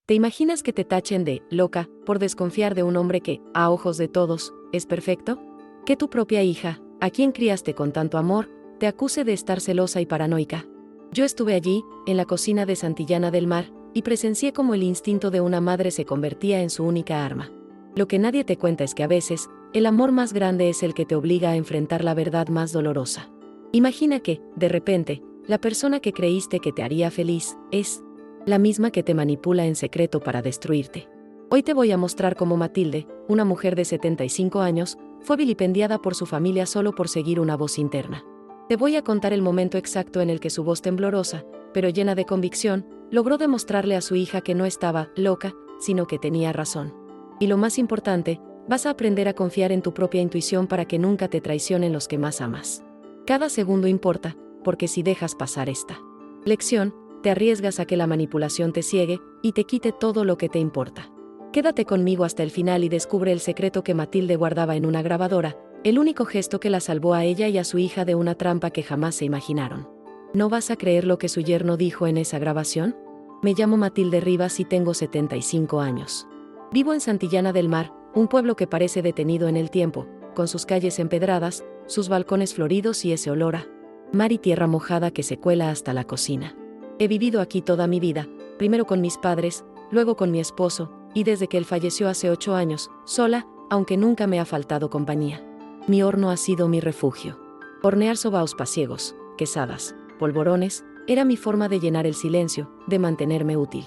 ¿Te imaginas que te tachen de loca por desconfiar de un hombre que, a ojos de todos, es perfecto? Que tu propia hija, a quien criaste con tanto amor, te acuse de estar celosa y paranoica. Yo estuve allí, en la cocina de Santillana del Mar, y presencié cómo el instinto de una madre se convertía en su única arma. Lo que nadie te cuenta es que a veces, el amor más grande es el que te obliga a enfrentar la verdad más dolorosa. Imagina que, de repente, la persona que creíste que te haría feliz, es la misma que te manipula en secreto para destruirte. Hoy te voy a mostrar cómo Matilde, una mujer de 75 años, fue vilipendiada por su familia solo por seguir una voz interna. Te voy a contar el momento exacto en el que su voz temblorosa, pero llena de convicción, logró demostrarle a su hija que no estaba loca, sino que tenía razón. Y lo más importante, vas a aprender a confiar en tu propia intuición para que nunca te traicionen los que más amas. Cada segundo importa, porque si dejas pasar esta lección, te arriesgas a que la manipulación te ciegue y te quite todo lo que te importa. Quédate conmigo hasta el final y descubre el secreto que Matilde guardaba en una grabadora, el único gesto que la salvó a ella y a su hija de una trampa que jamás se imaginaron. ¿No vas a creer lo que su yerno dijo en esa grabación? Me llamo Matilde Rivas y tengo 75 años. Vivo en Santillana del Mar, un pueblo que parece detenido en el tiempo, con sus calles empedradas, sus balcones floridos y ese olor a mar y tierra mojada que se cuela hasta la cocina. He vivido aquí toda mi vida, primero con mis padres, luego con mi esposo, y desde que él falleció hace 8 años, sola, aunque nunca me ha faltado compañía. Mi horno ha sido mi refugio. Hornear sobaos pasiegos, quesadas, polvorones, era mi forma de llenar el silencio, de mantenerme útil.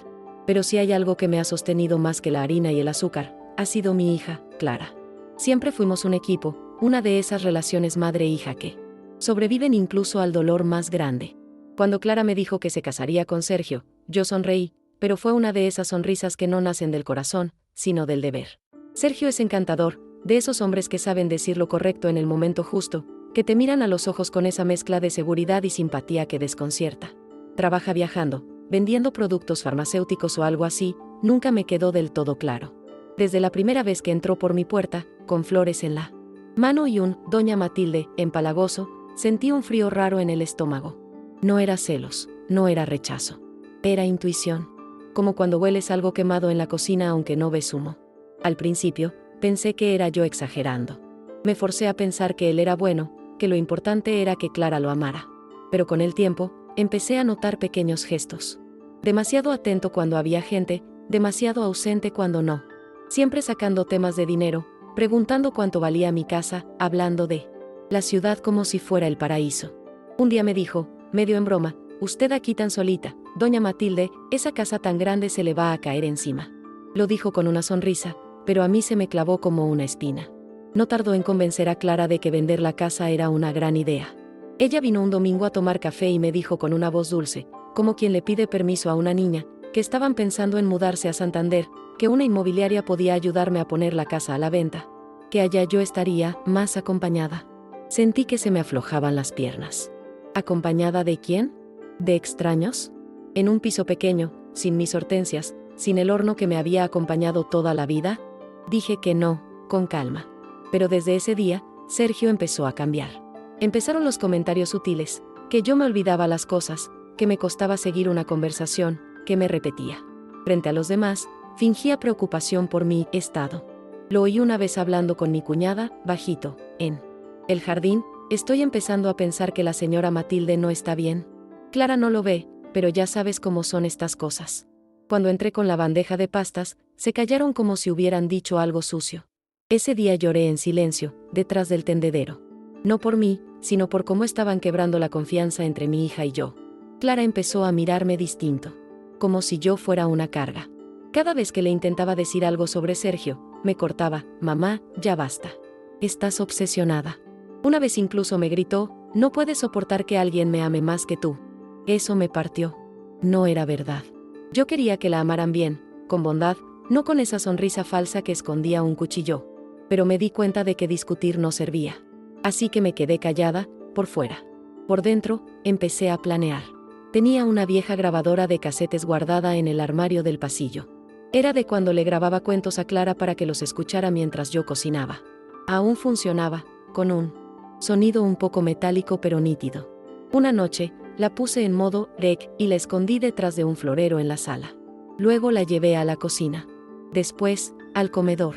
Pero si hay algo que me ha sostenido más que la harina y el azúcar, ha sido mi hija, Clara. Siempre fuimos un equipo, una de esas relaciones madre-hija que sobreviven incluso al dolor más grande. Cuando Clara me dijo que se casaría con Sergio, yo sonreí, pero fue una de esas sonrisas que no nacen del corazón, sino del deber. Sergio es encantador, de esos hombres que saben decir lo correcto en el momento justo, que te miran a los ojos con esa mezcla de seguridad y simpatía que desconcierta. Trabaja viajando, vendiendo productos farmacéuticos o algo así, nunca me quedó del todo claro. Desde la primera vez que entró por mi puerta, con flores en la mano y un «Doña Matilde» empalagoso, sentí un frío raro en el estómago. No era celos, no era rechazo. Era intuición. Como cuando hueles algo quemado en la cocina aunque no ves humo. Al principio, pensé que era yo exagerando. Me forcé a pensar que él era bueno, que lo importante era que Clara lo amara. Pero con el tiempo, empecé a notar pequeños gestos. Demasiado atento cuando había gente, demasiado ausente cuando no. Siempre sacando temas de dinero, preguntando cuánto valía mi casa, hablando de la ciudad como si fuera el paraíso. Un día me dijo, medio en broma, «Usted aquí tan solita, doña Matilde, esa casa tan grande se le va a caer encima». Lo dijo con una sonrisa, pero a mí se me clavó como una espina. No tardó en convencer a Clara de que vender la casa era una gran idea. Ella vino un domingo a tomar café y me dijo con una voz dulce, como quien le pide permiso a una niña, que estaban pensando en mudarse a Santander, que una inmobiliaria podía ayudarme a poner la casa a la venta, que allá yo estaría más acompañada. Sentí que se me aflojaban las piernas. ¿Acompañada de quién? ¿De extraños? ¿En un piso pequeño, sin mis hortensias, sin el horno que me había acompañado toda la vida? Dije que no, con calma. Pero desde ese día, Sergio empezó a cambiar. Empezaron los comentarios sutiles, que yo me olvidaba las cosas, que me costaba seguir una conversación, que me repetía. Frente a los demás, fingía preocupación por mi estado. Lo oí una vez hablando con mi cuñada, bajito, en el jardín. Estoy empezando a pensar que la señora Matilde no está bien. Clara no lo ve, pero ya sabes cómo son estas cosas. Cuando entré con la bandeja de pastas, se callaron como si hubieran dicho algo sucio. Ese día lloré en silencio, detrás del tendedero. No por mí, sino por cómo estaban quebrando la confianza entre mi hija y yo. Clara empezó a mirarme distinto, como si yo fuera una carga. Cada vez que le intentaba decir algo sobre Sergio, me cortaba, «Mamá, ya basta. Estás obsesionada». Una vez incluso me gritó, «No puedes soportar que alguien me ame más que tú». Eso me partió. No era verdad. Yo quería que la amaran bien, con bondad, no con esa sonrisa falsa que escondía un cuchillo. Pero me di cuenta de que discutir no servía. Así que me quedé callada, por fuera. Por dentro, empecé a planear. Tenía una vieja grabadora de casetes guardada en el armario del pasillo. Era de cuando le grababa cuentos a Clara para que los escuchara mientras yo cocinaba. Aún funcionaba, con un sonido un poco metálico pero nítido. Una noche, la puse en modo rec y la escondí detrás de un florero en la sala. Luego la llevé a la cocina. Después, al comedor.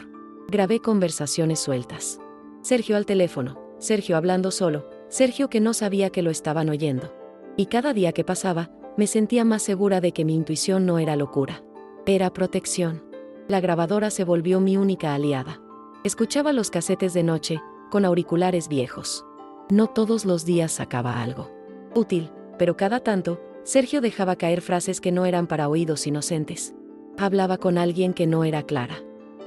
Grabé conversaciones sueltas. Sergio al teléfono, Sergio hablando solo, Sergio que no sabía que lo estaban oyendo. Y cada día que pasaba, me sentía más segura de que mi intuición no era locura. Era protección. La grabadora se volvió mi única aliada. Escuchaba los casetes de noche, con auriculares viejos. No todos los días sacaba algo útil, pero cada tanto, Sergio dejaba caer frases que no eran para oídos inocentes. Hablaba con alguien que no era Clara.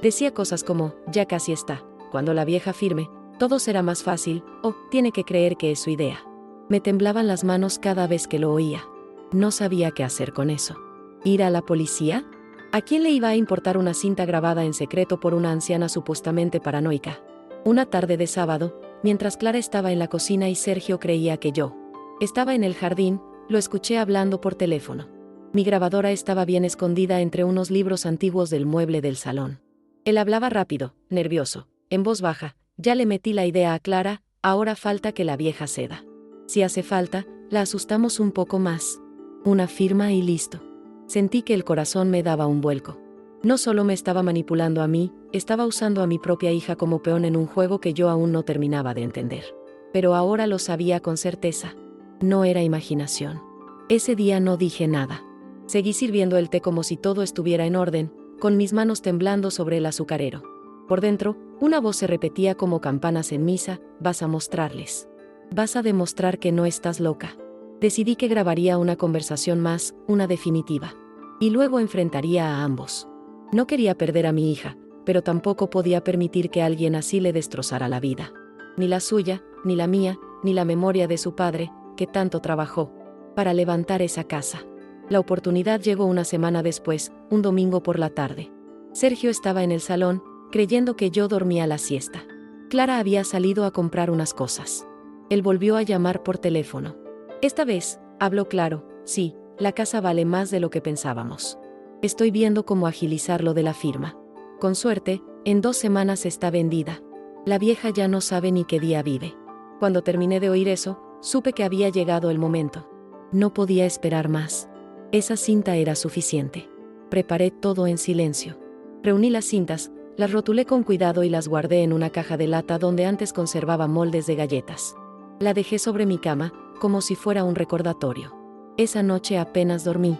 Decía cosas como, ya casi está, cuando la vieja firme, todo será más fácil, o, tiene que creer que es su idea. Me temblaban las manos cada vez que lo oía. No sabía qué hacer con eso. ¿Ir a la policía? ¿A quién le iba a importar una cinta grabada en secreto por una anciana supuestamente paranoica? Una tarde de sábado, mientras Clara estaba en la cocina y Sergio creía que yo estaba en el jardín, lo escuché hablando por teléfono. Mi grabadora estaba bien escondida entre unos libros antiguos del mueble del salón. Él hablaba rápido, nervioso, en voz baja. Ya le metí la idea a Clara, ahora falta que la vieja ceda. Si hace falta, la asustamos un poco más. Una firma y listo. Sentí que el corazón me daba un vuelco. No solo me estaba manipulando a mí, estaba usando a mi propia hija como peón en un juego que yo aún no terminaba de entender. Pero ahora lo sabía con certeza. No era imaginación. Ese día no dije nada. Seguí sirviendo el té como si todo estuviera en orden, con mis manos temblando sobre el azucarero. Por dentro, una voz se repetía como campanas en misa: vas a mostrarles. Vas a demostrar que no estás loca. Decidí que grabaría una conversación más, una definitiva. Y luego enfrentaría a ambos. No quería perder a mi hija, pero tampoco podía permitir que alguien así le destrozara la vida. Ni la suya, ni la mía, ni la memoria de su padre, que tanto trabajó para levantar esa casa. La oportunidad llegó una semana después, un domingo por la tarde. Sergio estaba en el salón, creyendo que yo dormía la siesta. Clara había salido a comprar unas cosas. Él volvió a llamar por teléfono. Esta vez, habló claro: sí, la casa vale más de lo que pensábamos. Estoy viendo cómo agilizar lo de la firma. Con suerte, en 2 semanas está vendida. La vieja ya no sabe ni qué día vive. Cuando terminé de oír eso, supe que había llegado el momento. No podía esperar más. Esa cinta era suficiente. Preparé todo en silencio. Reuní las cintas, las rotulé con cuidado y las guardé en una caja de lata donde antes conservaba moldes de galletas. La dejé sobre mi cama, como si fuera un recordatorio. Esa noche apenas dormí.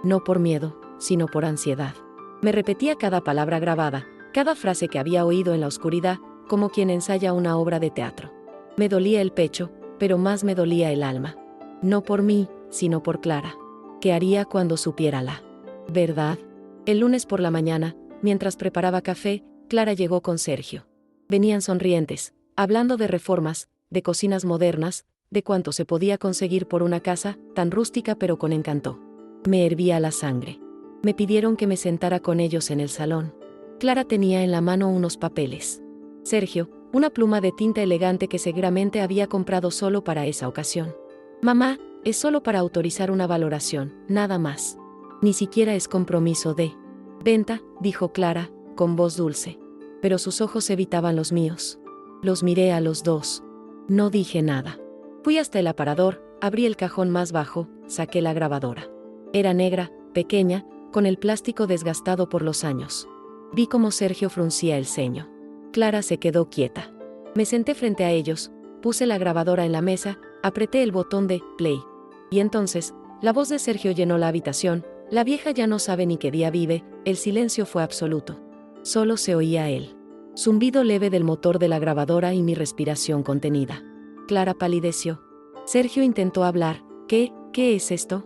No por miedo, sino por ansiedad. Me repetía cada palabra grabada, cada frase que había oído en la oscuridad, como quien ensaya una obra de teatro. Me dolía el pecho, pero más me dolía el alma. No por mí, sino por Clara. ¿Qué haría cuando supiera la verdad? El lunes por la mañana, mientras preparaba café, Clara llegó con Sergio. Venían sonrientes, hablando de reformas, de cocinas modernas, de cuánto se podía conseguir por una casa tan rústica pero con encanto. Me hervía la sangre. Me pidieron que me sentara con ellos en el salón. Clara tenía en la mano unos papeles. Sergio, una pluma de tinta elegante que seguramente había comprado solo para esa ocasión. Mamá, es solo para autorizar una valoración, nada más. Ni siquiera es compromiso de venta, dijo Clara, con voz dulce. Pero sus ojos evitaban los míos. Los miré a los dos. No dije nada. Fui hasta el aparador, abrí el cajón más bajo, saqué la grabadora. Era negra, pequeña, con el plástico desgastado por los años. Vi cómo Sergio fruncía el ceño. Clara se quedó quieta. Me senté frente a ellos, puse la grabadora en la mesa, apreté el botón de play. Y entonces, la voz de Sergio llenó la habitación. La vieja ya no sabe ni qué día vive. El silencio fue absoluto. Solo se oía él. Zumbido leve del motor de la grabadora y mi respiración contenida. Clara palideció. Sergio intentó hablar. ¿Qué es esto?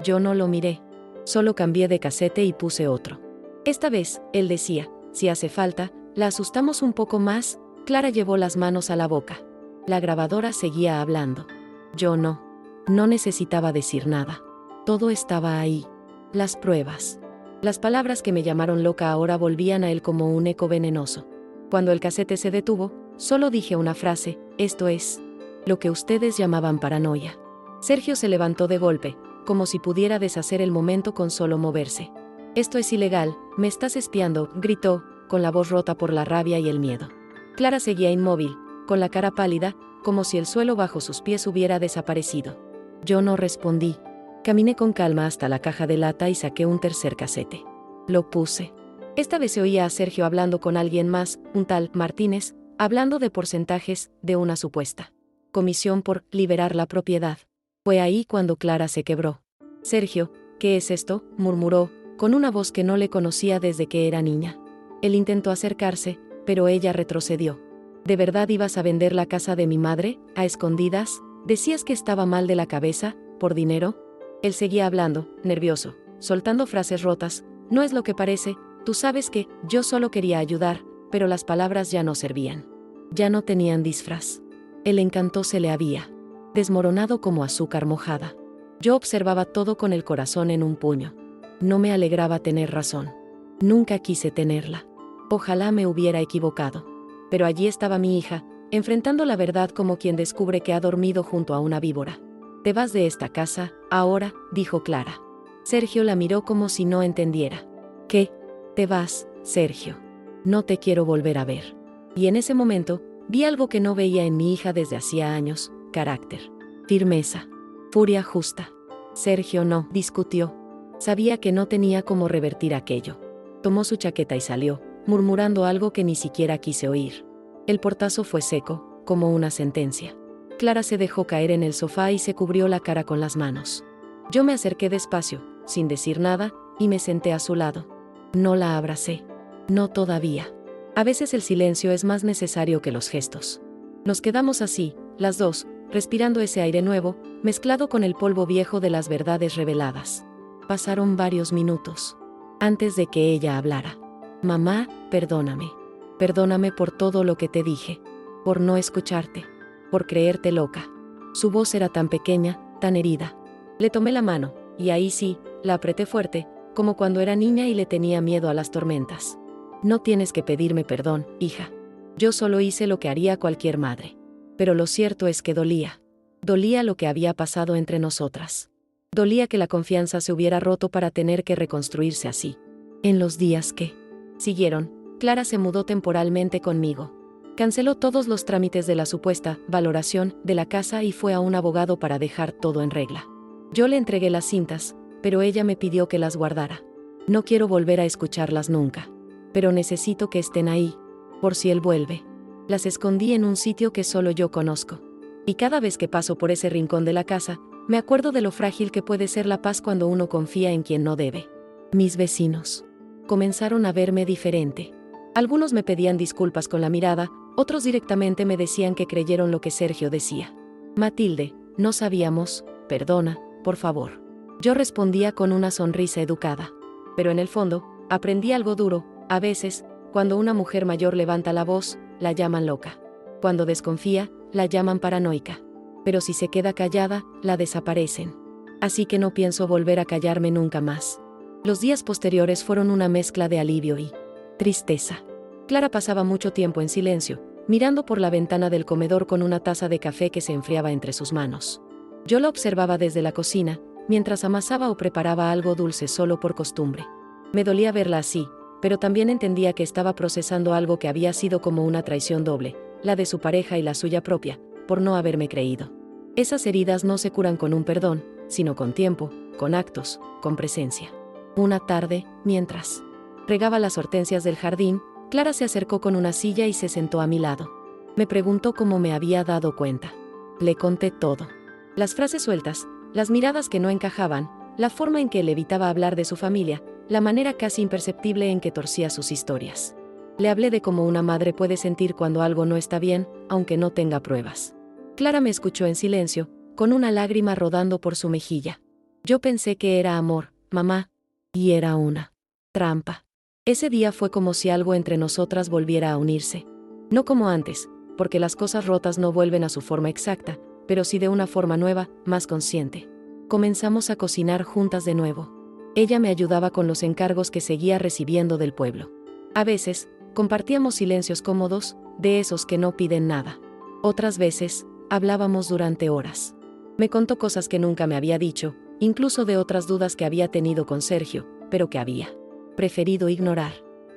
Yo no lo miré. Solo cambié de casete y puse otro. Esta vez, él decía: si hace falta, la asustamos un poco más. Clara llevó las manos a la boca. La grabadora seguía hablando. Yo no. No necesitaba decir nada. Todo estaba ahí. Las pruebas. Las palabras que me llamaron loca ahora volvían a él como un eco venenoso. Cuando el casete se detuvo, solo dije una frase: esto es lo que ustedes llamaban paranoia. Sergio se levantó de golpe, como si pudiera deshacer el momento con solo moverse. Esto es ilegal, me estás espiando, gritó, con la voz rota por la rabia y el miedo. Clara seguía inmóvil, con la cara pálida, como si el suelo bajo sus pies hubiera desaparecido. Yo no respondí. Caminé con calma hasta la caja de lata y saqué un tercer casete. Lo puse. Esta vez se oía a Sergio hablando con alguien más, un tal Martínez, hablando de porcentajes de una supuesta comisión por liberar la propiedad. Fue ahí cuando Clara se quebró. Sergio, ¿qué es esto?, murmuró, con una voz que no le conocía desde que era niña. Él intentó acercarse, pero ella retrocedió. ¿De verdad ibas a vender la casa de mi madre, a escondidas? ¿Decías que estaba mal de la cabeza, por dinero? Él seguía hablando, nervioso, soltando frases rotas. No es lo que parece, tú sabes que yo solo quería ayudar, pero las palabras ya no servían. Ya no tenían disfraz. El encanto se le había desmoronado como azúcar mojada. Yo observaba todo con el corazón en un puño. No me alegraba tener razón. Nunca quise tenerla. Ojalá me hubiera equivocado. Pero allí estaba mi hija, enfrentando la verdad como quien descubre que ha dormido junto a una víbora. «Te vas de esta casa, ahora», dijo Clara. Sergio la miró como si no entendiera. «¿Qué? Te vas, Sergio? No te quiero volver a ver». Y en ese momento, vi algo que no veía en mi hija desde hacía años: carácter, firmeza, furia justa. Sergio no discutió. Sabía que no tenía cómo revertir aquello. Tomó su chaqueta y salió, murmurando algo que ni siquiera quise oír. El portazo fue seco, como una sentencia. Clara se dejó caer en el sofá y se cubrió la cara con las manos. Yo me acerqué despacio, sin decir nada, y me senté a su lado. No la abracé. No todavía. A veces el silencio es más necesario que los gestos. Nos quedamos así, las dos, respirando ese aire nuevo, mezclado con el polvo viejo de las verdades reveladas. Pasaron varios minutos antes de que ella hablara. «Mamá, perdóname. Perdóname por todo lo que te dije. Por no escucharte. Por creerte loca». Su voz era tan pequeña, tan herida. Le tomé la mano, y ahí sí, la apreté fuerte, como cuando era niña y le tenía miedo a las tormentas. «No tienes que pedirme perdón, hija. Yo solo hice lo que haría cualquier madre». Pero lo cierto es que dolía. Dolía lo que había pasado entre nosotras. Dolía que la confianza se hubiera roto para tener que reconstruirse así. En los días que siguieron, Clara se mudó temporalmente conmigo. Canceló todos los trámites de la supuesta valoración de la casa y fue a un abogado para dejar todo en regla. Yo le entregué las cintas, pero ella me pidió que las guardara. No quiero volver a escucharlas nunca. Pero necesito que estén ahí, por si él vuelve. Las escondí en un sitio que solo yo conozco. Y cada vez que paso por ese rincón de la casa, me acuerdo de lo frágil que puede ser la paz cuando uno confía en quien no debe. Mis vecinos comenzaron a verme diferente. Algunos me pedían disculpas con la mirada, otros directamente me decían que creyeron lo que Sergio decía. «Matilde, no sabíamos, perdona, por favor». Yo respondía con una sonrisa educada. Pero en el fondo, aprendí algo duro. A veces, cuando una mujer mayor levanta la voz, la llaman loca. Cuando desconfía, la llaman paranoica. Pero si se queda callada, la desaparecen. Así que no pienso volver a callarme nunca más. Los días posteriores fueron una mezcla de alivio y tristeza. Clara pasaba mucho tiempo en silencio, mirando por la ventana del comedor con una taza de café que se enfriaba entre sus manos. Yo la observaba desde la cocina, mientras amasaba o preparaba algo dulce solo por costumbre. Me dolía verla así, pero también entendía que estaba procesando algo que había sido como una traición doble, la de su pareja y la suya propia, por no haberme creído. Esas heridas no se curan con un perdón, sino con tiempo, con actos, con presencia. Una tarde, mientras regaba las hortensias del jardín, Clara se acercó con una silla y se sentó a mi lado. Me preguntó cómo me había dado cuenta. Le conté todo. Las frases sueltas, las miradas que no encajaban, la forma en que él evitaba hablar de su familia, la manera casi imperceptible en que torcía sus historias. Le hablé de cómo una madre puede sentir cuando algo no está bien, aunque no tenga pruebas. Clara me escuchó en silencio, con una lágrima rodando por su mejilla. Yo pensé que era amor, mamá, y era una trampa. Ese día fue como si algo entre nosotras volviera a unirse. No como antes, porque las cosas rotas no vuelven a su forma exacta, pero sí de una forma nueva, más consciente. Comenzamos a cocinar juntas de nuevo. Ella me ayudaba con los encargos que seguía recibiendo del pueblo. A veces, compartíamos silencios cómodos, de esos que no piden nada. Otras veces, hablábamos durante horas. Me contó cosas que nunca me había dicho, incluso de otras dudas que había tenido con Sergio, pero que había preferido ignorar.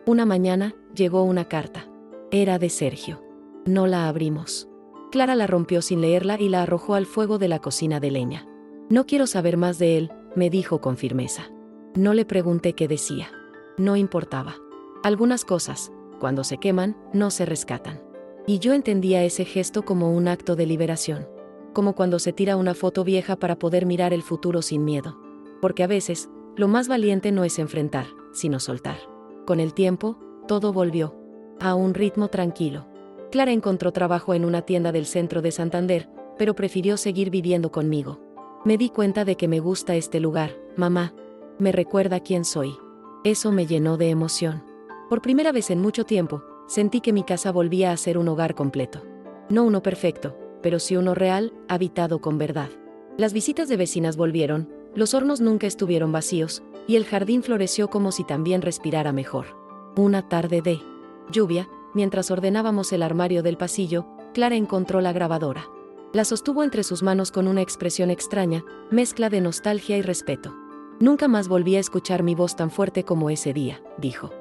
Una mañana, llegó una carta. Era de Sergio. No la abrimos. Clara la rompió sin leerla y la arrojó al fuego de la cocina de leña. «No quiero saber más de él», me dijo con firmeza. No le pregunté qué decía. No importaba. Algunas cosas, cuando se queman, no se rescatan. Y yo entendía ese gesto como un acto de liberación. Como cuando se tira una foto vieja para poder mirar el futuro sin miedo. Porque a veces, lo más valiente no es enfrentar, sino soltar. Con el tiempo, todo volvió a un ritmo tranquilo. Clara encontró trabajo en una tienda del centro de Santander, pero prefirió seguir viviendo conmigo. Me di cuenta de que me gusta este lugar, mamá. Me recuerda quién soy. Eso me llenó de emoción. Por primera vez en mucho tiempo, sentí que mi casa volvía a ser un hogar completo. No uno perfecto, pero sí uno real, habitado con verdad. Las visitas de vecinas volvieron, los hornos nunca estuvieron vacíos, y el jardín floreció como si también respirara mejor. Una tarde de lluvia, mientras ordenábamos el armario del pasillo, Clara encontró la grabadora. La sostuvo entre sus manos con una expresión extraña, mezcla de nostalgia y respeto. Nunca más volví a escuchar mi voz tan fuerte como ese día, dijo.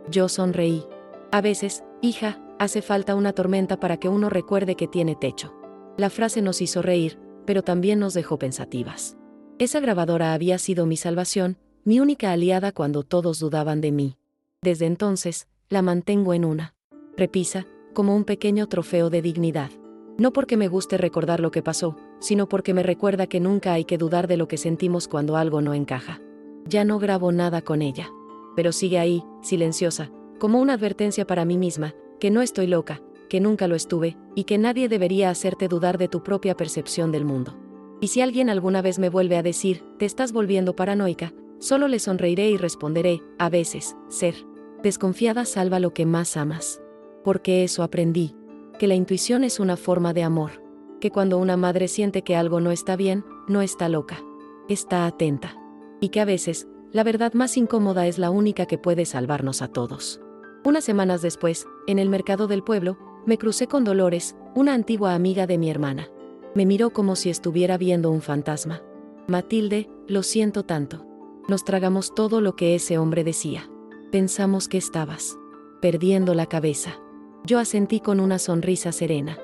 Yo sonreí. A veces, hija, hace falta una tormenta para que uno recuerde que tiene techo. La frase nos hizo reír, pero también nos dejó pensativas. Esa grabadora había sido mi salvación, mi única aliada cuando todos dudaban de mí. Desde entonces, la mantengo en una repisa, como un pequeño trofeo de dignidad. No porque me guste recordar lo que pasó, sino porque me recuerda que nunca hay que dudar de lo que sentimos cuando algo no encaja. Ya no grabo nada con ella. Pero sigue ahí, silenciosa, como una advertencia para mí misma, que no estoy loca, que nunca lo estuve, y que nadie debería hacerte dudar de tu propia percepción del mundo. Y si alguien alguna vez me vuelve a decir, te estás volviendo paranoica, solo le sonreiré y responderé, a veces, ser desconfiada salva lo que más amas. Porque eso aprendí, que la intuición es una forma de amor, que cuando una madre siente que algo no está bien, no está loca, está atenta. Y que a veces, la verdad más incómoda es la única que puede salvarnos a todos. Unas semanas después, en el mercado del pueblo, me crucé con Dolores, una antigua amiga de mi hermana. Me miró como si estuviera viendo un fantasma. Matilde, lo siento tanto. Nos tragamos todo lo que ese hombre decía. Pensamos que estabas perdiendo la cabeza. Yo asentí con una sonrisa serena.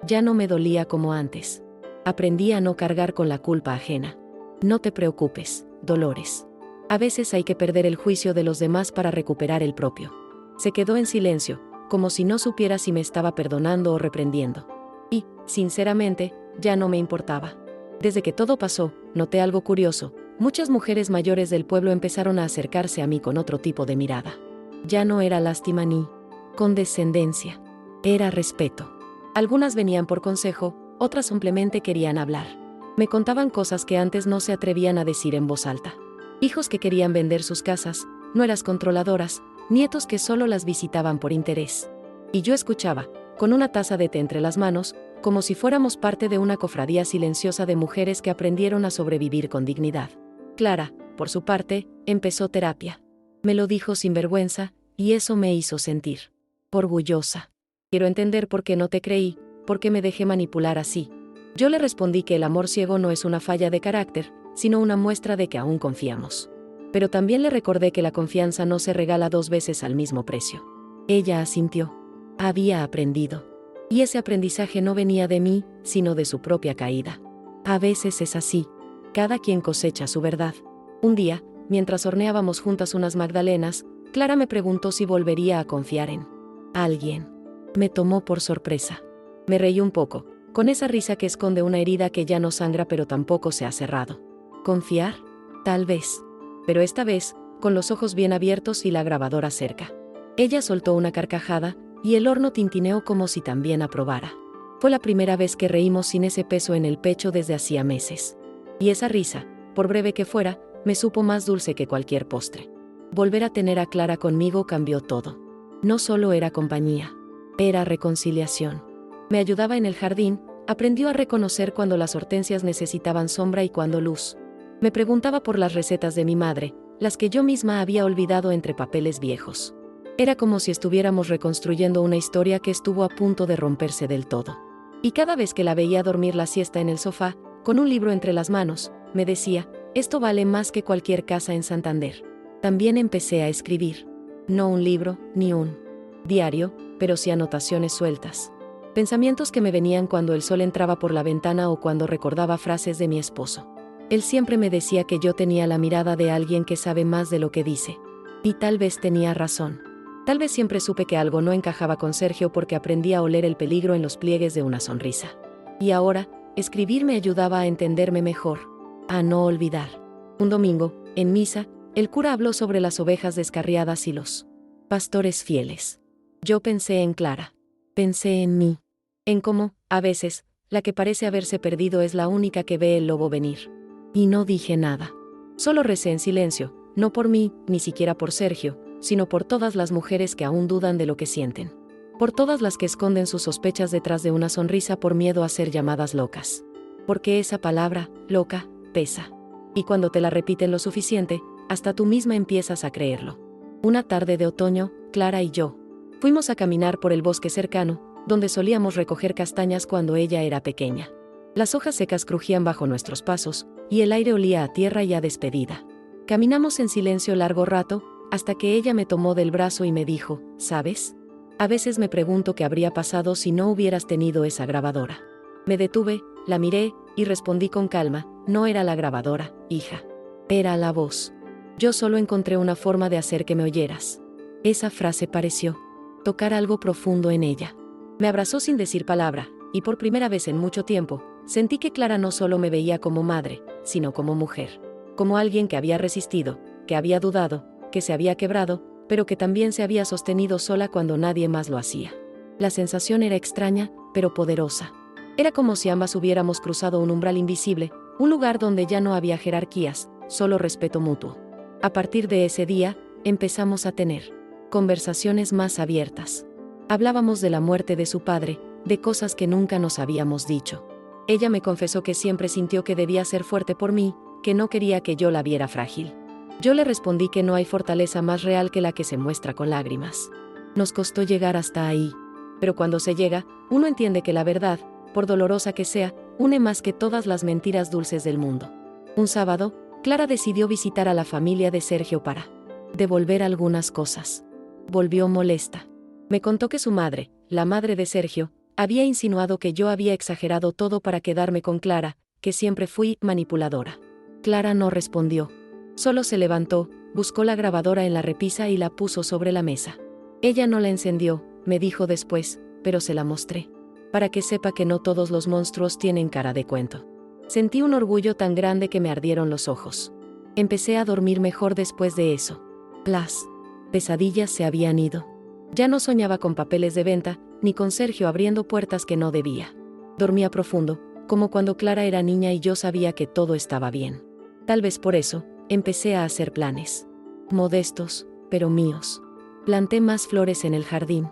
Ya no me dolía como antes. Aprendí a no cargar con la culpa ajena. No te preocupes, Dolores. A veces hay que perder el juicio de los demás para recuperar el propio. Se quedó en silencio, como si no supiera si me estaba perdonando o reprendiendo. Y, sinceramente, ya no me importaba. Desde que todo pasó, noté algo curioso. Muchas mujeres mayores del pueblo empezaron a acercarse a mí con otro tipo de mirada. Ya no era lástima ni condescendencia. Era respeto. Algunas venían por consejo, otras simplemente querían hablar. Me contaban cosas que antes no se atrevían a decir en voz alta. Hijos que querían vender sus casas, nueras controladoras, nietos que solo las visitaban por interés. Y yo escuchaba, con una taza de té entre las manos, como si fuéramos parte de una cofradía silenciosa de mujeres que aprendieron a sobrevivir con dignidad. Clara, por su parte, empezó terapia. Me lo dijo sin vergüenza, y eso me hizo sentir orgullosa. Quiero entender por qué no te creí, por qué me dejé manipular así. Yo le respondí que el amor ciego no es una falla de carácter, sino una muestra de que aún confiamos. Pero también le recordé que la confianza no se regala 2 veces al mismo precio. Ella asintió. Había aprendido. Y ese aprendizaje no venía de mí, sino de su propia caída. A veces es así. Cada quien cosecha su verdad. Un día, mientras horneábamos juntas unas magdalenas, Clara me preguntó si volvería a confiar en alguien. Me tomó por sorpresa. Me reí un poco, con esa risa que esconde una herida que ya no sangra pero tampoco se ha cerrado. ¿Confiar? Tal vez. Pero esta vez, con los ojos bien abiertos y la grabadora cerca. Ella soltó una carcajada, y el horno tintineó como si también aprobara. Fue la primera vez que reímos sin ese peso en el pecho desde hacía meses. Y esa risa, por breve que fuera, me supo más dulce que cualquier postre. Volver a tener a Clara conmigo cambió todo. No solo era compañía, era reconciliación. Me ayudaba en el jardín, aprendió a reconocer cuando las hortensias necesitaban sombra y cuando luz. Me preguntaba por las recetas de mi madre, las que yo misma había olvidado entre papeles viejos. Era como si estuviéramos reconstruyendo una historia que estuvo a punto de romperse del todo. Y cada vez que la veía dormir la siesta en el sofá, con un libro entre las manos, me decía, esto vale más que cualquier casa en Santander. También empecé a escribir. No un libro, ni un diario, pero sí anotaciones sueltas. Pensamientos que me venían cuando el sol entraba por la ventana o cuando recordaba frases de mi esposo. Él siempre me decía que yo tenía la mirada de alguien que sabe más de lo que dice. Y tal vez tenía razón. Tal vez siempre supe que algo no encajaba con Sergio porque aprendí a oler el peligro en los pliegues de una sonrisa. Y ahora, escribir me ayudaba a entenderme mejor, a no olvidar. Un domingo, en misa, el cura habló sobre las ovejas descarriadas y los pastores fieles. Yo pensé en Clara. Pensé en mí. En cómo, a veces, la que parece haberse perdido es la única que ve el lobo venir. Y no dije nada. Solo recé en silencio, no por mí, ni siquiera por Sergio, sino por todas las mujeres que aún dudan de lo que sienten. Por todas las que esconden sus sospechas detrás de una sonrisa por miedo a ser llamadas locas. Porque esa palabra, loca, pesa. Y cuando te la repiten lo suficiente, hasta tú misma empiezas a creerlo. Una tarde de otoño, Clara y yo fuimos a caminar por el bosque cercano, donde solíamos recoger castañas cuando ella era pequeña. Las hojas secas crujían bajo nuestros pasos, y el aire olía a tierra y a despedida. Caminamos en silencio largo rato, hasta que ella me tomó del brazo y me dijo, ¿sabes? A veces me pregunto qué habría pasado si no hubieras tenido esa grabadora. Me detuve, la miré, y respondí con calma, no era la grabadora, hija. Era la voz. Yo solo encontré una forma de hacer que me oyeras. Esa frase pareció tocar algo profundo en ella. Me abrazó sin decir palabra, y por primera vez en mucho tiempo, sentí que Clara no solo me veía como madre, sino como mujer. Como alguien que había resistido, que había dudado, que se había quebrado, pero que también se había sostenido sola cuando nadie más lo hacía. La sensación era extraña, pero poderosa. Era como si ambas hubiéramos cruzado un umbral invisible, un lugar donde ya no había jerarquías, solo respeto mutuo. A partir de ese día, empezamos a tener conversaciones más abiertas. Hablábamos de la muerte de su padre, de cosas que nunca nos habíamos dicho. Ella me confesó que siempre sintió que debía ser fuerte por mí, que no quería que yo la viera frágil. Yo le respondí que no hay fortaleza más real que la que se muestra con lágrimas. Nos costó llegar hasta ahí. Pero cuando se llega, uno entiende que la verdad, por dolorosa que sea, une más que todas las mentiras dulces del mundo. Un sábado, Clara decidió visitar a la familia de Sergio para devolver algunas cosas. Volvió molesta. Me contó que su madre, la madre de Sergio, había insinuado que yo había exagerado todo para quedarme con Clara, que siempre fui manipuladora. Clara no respondió. Solo se levantó, buscó la grabadora en la repisa y la puso sobre la mesa. Ella no la encendió, me dijo después, pero se la mostré. Para que sepa que no todos los monstruos tienen cara de cuento. Sentí un orgullo tan grande que me ardieron los ojos. Empecé a dormir mejor después de eso. Las pesadillas se habían ido. Ya no soñaba con papeles de venta, ni con Sergio abriendo puertas que no debía. Dormía profundo, como cuando Clara era niña y yo sabía que todo estaba bien. Tal vez por eso, empecé a hacer planes. Modestos, pero míos. Planté más flores en el jardín.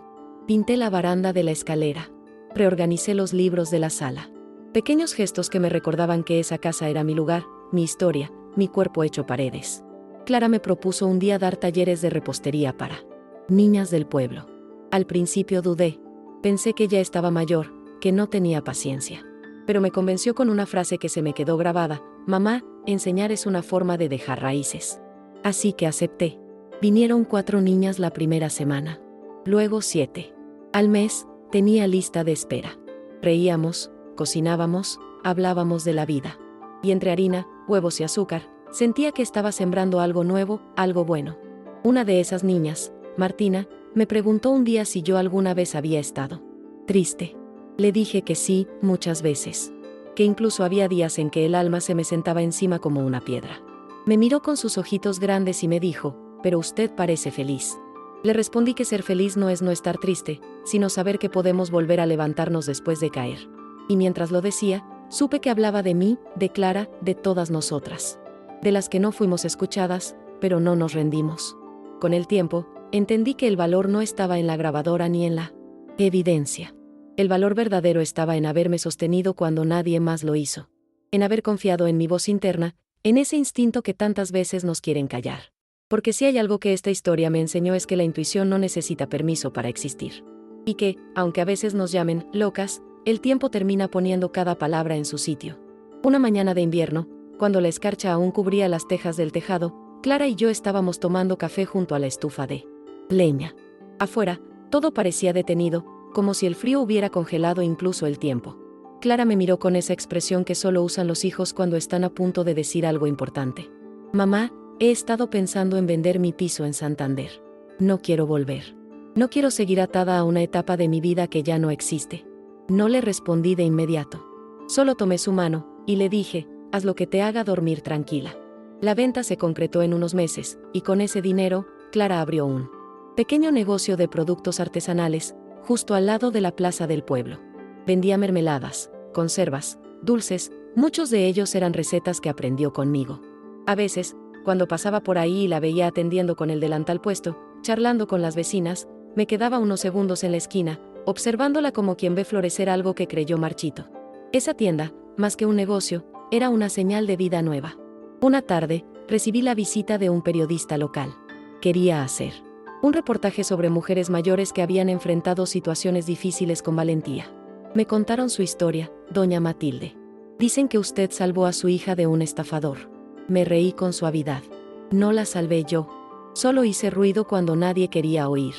Pinté la baranda de la escalera. Reorganicé los libros de la sala. Pequeños gestos que me recordaban que esa casa era mi lugar, mi historia, mi cuerpo hecho paredes. Clara me propuso un día dar talleres de repostería para niñas del pueblo. Al principio dudé. Pensé que ya estaba mayor, que no tenía paciencia. Pero me convenció con una frase que se me quedó grabada: mamá, enseñar es una forma de dejar raíces. Así que acepté. Vinieron 4 niñas la primera semana. Luego 7. Al mes, tenía lista de espera. Reíamos, cocinábamos, hablábamos de la vida. Y entre harina, huevos y azúcar, sentía que estaba sembrando algo nuevo, algo bueno. Una de esas niñas, Martina, me preguntó un día si yo alguna vez había estado triste. Le dije que sí, muchas veces. Que incluso había días en que el alma se me sentaba encima como una piedra. Me miró con sus ojitos grandes y me dijo: pero usted parece feliz. Le respondí que ser feliz no es no estar triste, sino saber que podemos volver a levantarnos después de caer. Y mientras lo decía, supe que hablaba de mí, de Clara, de todas nosotras. De las que no fuimos escuchadas, pero no nos rendimos. Con el tiempo, entendí que el valor no estaba en la grabadora ni en la evidencia. El valor verdadero estaba en haberme sostenido cuando nadie más lo hizo. En haber confiado en mi voz interna, en ese instinto que tantas veces nos quieren callar. Porque si hay algo que esta historia me enseñó es que la intuición no necesita permiso para existir. Y que, aunque a veces nos llamen locas, el tiempo termina poniendo cada palabra en su sitio. Una mañana de invierno, cuando la escarcha aún cubría las tejas del tejado, Clara y yo estábamos tomando café junto a la estufa de leña. Afuera, todo parecía detenido, como si el frío hubiera congelado incluso el tiempo. Clara me miró con esa expresión que solo usan los hijos cuando están a punto de decir algo importante. Mamá, he estado pensando en vender mi piso en Santander. No quiero volver. No quiero seguir atada a una etapa de mi vida que ya no existe. No le respondí de inmediato. Solo tomé su mano, y le dije, haz lo que te haga dormir tranquila. La venta se concretó en unos meses, y con ese dinero, Clara abrió un pequeño negocio de productos artesanales, justo al lado de la plaza del pueblo. Vendía mermeladas, conservas, dulces, muchos de ellos eran recetas que aprendió conmigo. A veces, cuando pasaba por ahí y la veía atendiendo con el delantal puesto, charlando con las vecinas, me quedaba unos segundos en la esquina, observándola como quien ve florecer algo que creyó marchito. Esa tienda, más que un negocio, era una señal de vida nueva. Una tarde, recibí la visita de un periodista local. Quería hacer un reportaje sobre mujeres mayores que habían enfrentado situaciones difíciles con valentía. Me contaron su historia, doña Matilde. Dicen que usted salvó a su hija de un estafador. Me reí con suavidad. No la salvé yo. Solo hice ruido cuando nadie quería oír.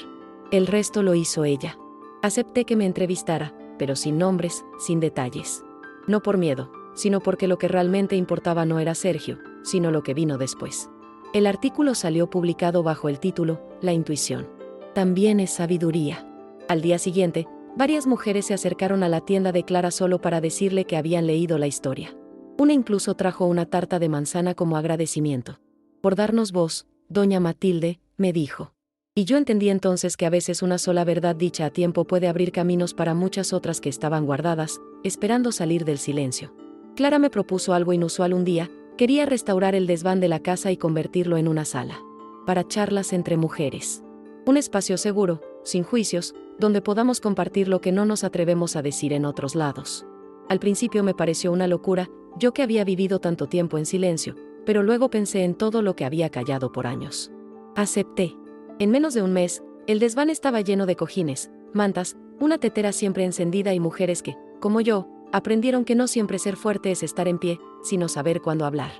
El resto lo hizo ella. Acepté que me entrevistara, pero sin nombres, sin detalles. No por miedo, sino porque lo que realmente importaba no era Sergio, sino lo que vino después. El artículo salió publicado bajo el título, La intuición también es sabiduría. Al día siguiente, varias mujeres se acercaron a la tienda de Clara solo para decirle que habían leído la historia. Una incluso trajo una tarta de manzana como agradecimiento. Por darnos voz, doña Matilde, me dijo. Y yo entendí entonces que a veces una sola verdad dicha a tiempo puede abrir caminos para muchas otras que estaban guardadas, esperando salir del silencio. Clara me propuso algo inusual un día, quería restaurar el desván de la casa y convertirlo en una sala. Para charlas entre mujeres. Un espacio seguro, sin juicios, donde podamos compartir lo que no nos atrevemos a decir en otros lados. Al principio me pareció una locura, yo que había vivido tanto tiempo en silencio, pero luego pensé en todo lo que había callado por años. Acepté. En menos de un mes, el desván estaba lleno de cojines, mantas, una tetera siempre encendida y mujeres que, como yo, aprendieron que no siempre ser fuerte es estar en pie, sino saber cuándo hablar.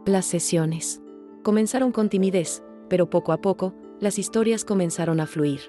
Las sesiones comenzaron con timidez, pero poco a poco, las historias comenzaron a fluir.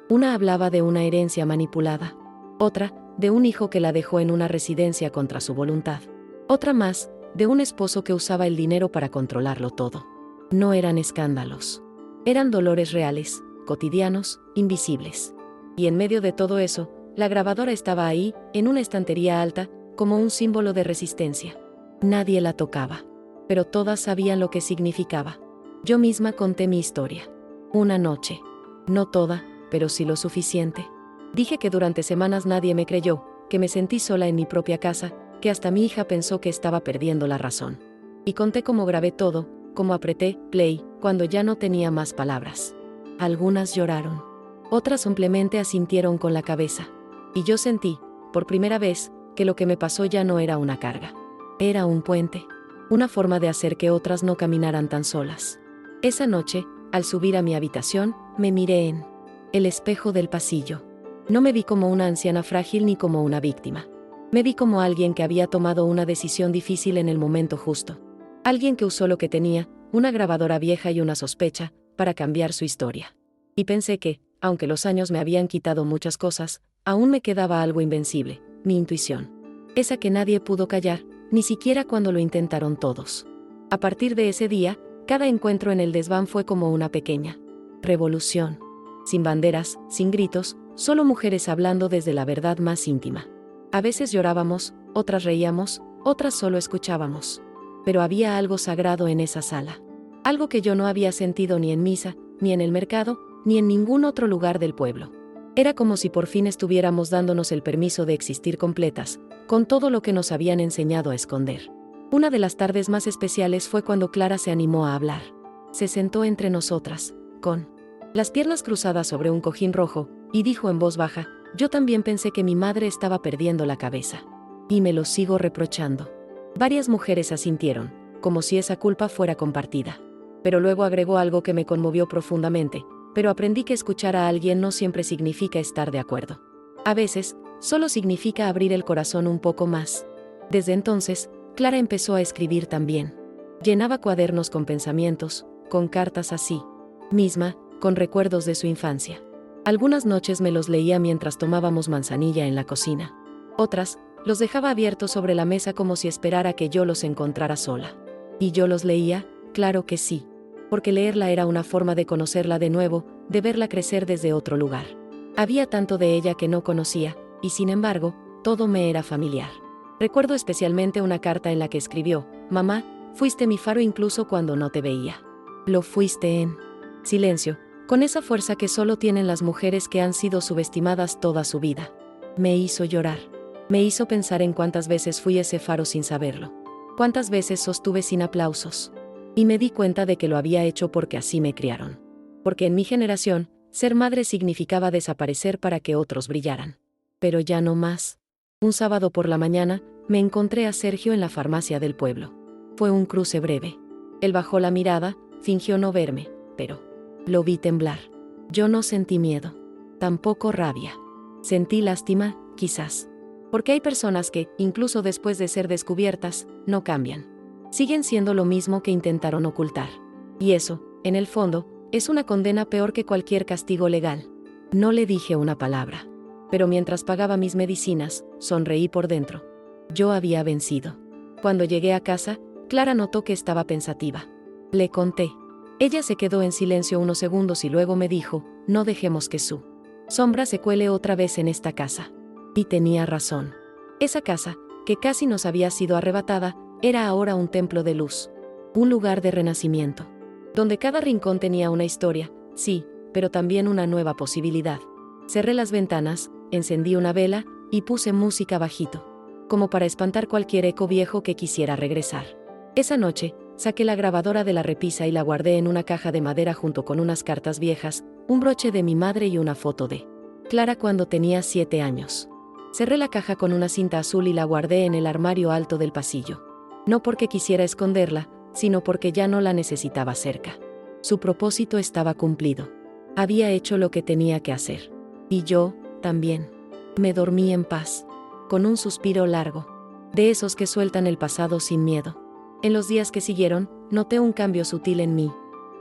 Una hablaba de una herencia manipulada. Otra, de un hijo que la dejó en una residencia contra su voluntad. Otra más, de un esposo que usaba el dinero para controlarlo todo. No eran escándalos. Eran dolores reales, cotidianos, invisibles. Y en medio de todo eso, la grabadora estaba ahí, en una estantería alta, como un símbolo de resistencia. Nadie la tocaba. Pero todas sabían lo que significaba. Yo misma conté mi historia. Una noche. No toda, pero sí lo suficiente. Dije que durante semanas nadie me creyó, que me sentí sola en mi propia casa, que hasta mi hija pensó que estaba perdiendo la razón. Y conté cómo grabé todo, cómo apreté play, cuando ya no tenía más palabras. Algunas lloraron. Otras simplemente asintieron con la cabeza. Y yo sentí, por primera vez, que lo que me pasó ya no era una carga. Era un puente. Una forma de hacer que otras no caminaran tan solas. Esa noche, al subir a mi habitación, me miré en el espejo del pasillo. No me vi como una anciana frágil ni como una víctima. Me vi como alguien que había tomado una decisión difícil en el momento justo. Alguien que usó lo que tenía, una grabadora vieja y una sospecha, para cambiar su historia. Y pensé que, aunque los años me habían quitado muchas cosas, aún me quedaba algo invencible, mi intuición. Esa que nadie pudo callar, ni siquiera cuando lo intentaron todos. A partir de ese día, cada encuentro en el desván fue como una pequeña revolución. Sin banderas, sin gritos, solo mujeres hablando desde la verdad más íntima. A veces llorábamos, otras reíamos, otras solo escuchábamos. Pero había algo sagrado en esa sala. Algo que yo no había sentido ni en misa, ni en el mercado, ni en ningún otro lugar del pueblo. Era como si por fin estuviéramos dándonos el permiso de existir completas, con todo lo que nos habían enseñado a esconder. Una de las tardes más especiales fue cuando Clara se animó a hablar. Se sentó entre nosotras, con las piernas cruzadas sobre un cojín rojo, y dijo en voz baja, yo también pensé que mi madre estaba perdiendo la cabeza. Y me lo sigo reprochando. Varias mujeres asintieron, como si esa culpa fuera compartida. Pero luego agregó algo que me conmovió profundamente, pero aprendí que escuchar a alguien no siempre significa estar de acuerdo. A veces, solo significa abrir el corazón un poco más. Desde entonces, Clara empezó a escribir también. Llenaba cuadernos con pensamientos, con cartas así misma, con recuerdos de su infancia. Algunas noches me los leía mientras tomábamos manzanilla en la cocina. Otras, los dejaba abiertos sobre la mesa como si esperara que yo los encontrara sola. ¿Y yo los leía? Claro que sí. Porque leerla era una forma de conocerla de nuevo, de verla crecer desde otro lugar. Había tanto de ella que no conocía, y sin embargo, todo me era familiar. Recuerdo especialmente una carta en la que escribió: «Mamá, fuiste mi faro incluso cuando no te veía. Lo fuiste en silencio, con esa fuerza que solo tienen las mujeres que han sido subestimadas toda su vida». Me hizo llorar. Me hizo pensar en cuántas veces fui ese faro sin saberlo. Cuántas veces sostuve sin aplausos. Y me di cuenta de que lo había hecho porque así me criaron. Porque en mi generación, ser madre significaba desaparecer para que otros brillaran. Pero ya no más. Un sábado por la mañana, me encontré a Sergio en la farmacia del pueblo. Fue un cruce breve. Él bajó la mirada, fingió no verme, pero lo vi temblar. Yo no sentí miedo. Tampoco rabia. Sentí lástima, quizás. Porque hay personas que, incluso después de ser descubiertas, no cambian. Siguen siendo lo mismo que intentaron ocultar. Y eso, en el fondo, es una condena peor que cualquier castigo legal. No le dije una palabra. Pero mientras pagaba mis medicinas, sonreí por dentro. Yo había vencido. Cuando llegué a casa, Clara notó que estaba pensativa. Le conté. Ella se quedó en silencio unos segundos y luego me dijo: «No dejemos que su sombra se cuele otra vez en esta casa». Y tenía razón. Esa casa, que casi nos había sido arrebatada, era ahora un templo de luz. Un lugar de renacimiento. Donde cada rincón tenía una historia, sí, pero también una nueva posibilidad. Cerré las ventanas, encendí una vela y puse música bajito, como para espantar cualquier eco viejo que quisiera regresar. Esa noche, saqué la grabadora de la repisa y la guardé en una caja de madera junto con unas cartas viejas, un broche de mi madre y una foto de Clara cuando tenía 7 años. Cerré la caja con una cinta azul y la guardé en el armario alto del pasillo. No porque quisiera esconderla, sino porque ya no la necesitaba cerca. Su propósito estaba cumplido. Había hecho lo que tenía que hacer. Y yo, también. Me dormí en paz, con un suspiro largo, de esos que sueltan el pasado sin miedo. En los días que siguieron, noté un cambio sutil en mí.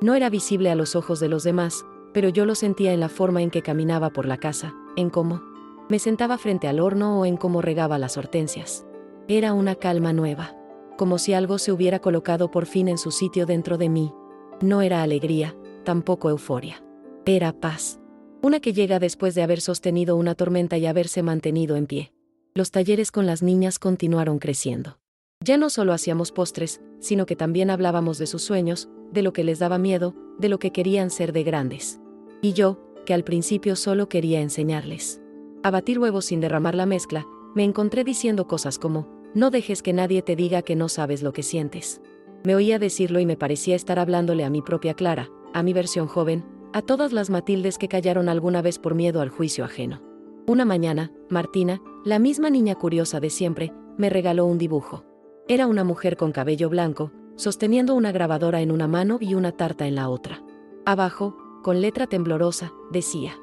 No era visible a los ojos de los demás, pero yo lo sentía en la forma en que caminaba por la casa, en cómo me sentaba frente al horno o en cómo regaba las hortensias. Era una calma nueva, como si algo se hubiera colocado por fin en su sitio dentro de mí. No era alegría, tampoco euforia. Era paz. Una que llega después de haber sostenido una tormenta y haberse mantenido en pie. Los talleres con las niñas continuaron creciendo. Ya no solo hacíamos postres, sino que también hablábamos de sus sueños, de lo que les daba miedo, de lo que querían ser de grandes. Y yo, que al principio solo quería enseñarles a batir huevos sin derramar la mezcla, me encontré diciendo cosas como: «No dejes que nadie te diga que no sabes lo que sientes». Me oía decirlo y me parecía estar hablándole a mi propia Clara, a mi versión joven, a todas las Matildes que callaron alguna vez por miedo al juicio ajeno. Una mañana, Martina, la misma niña curiosa de siempre, me regaló un dibujo. Era una mujer con cabello blanco, sosteniendo una grabadora en una mano y una tarta en la otra. Abajo, con letra temblorosa, decía: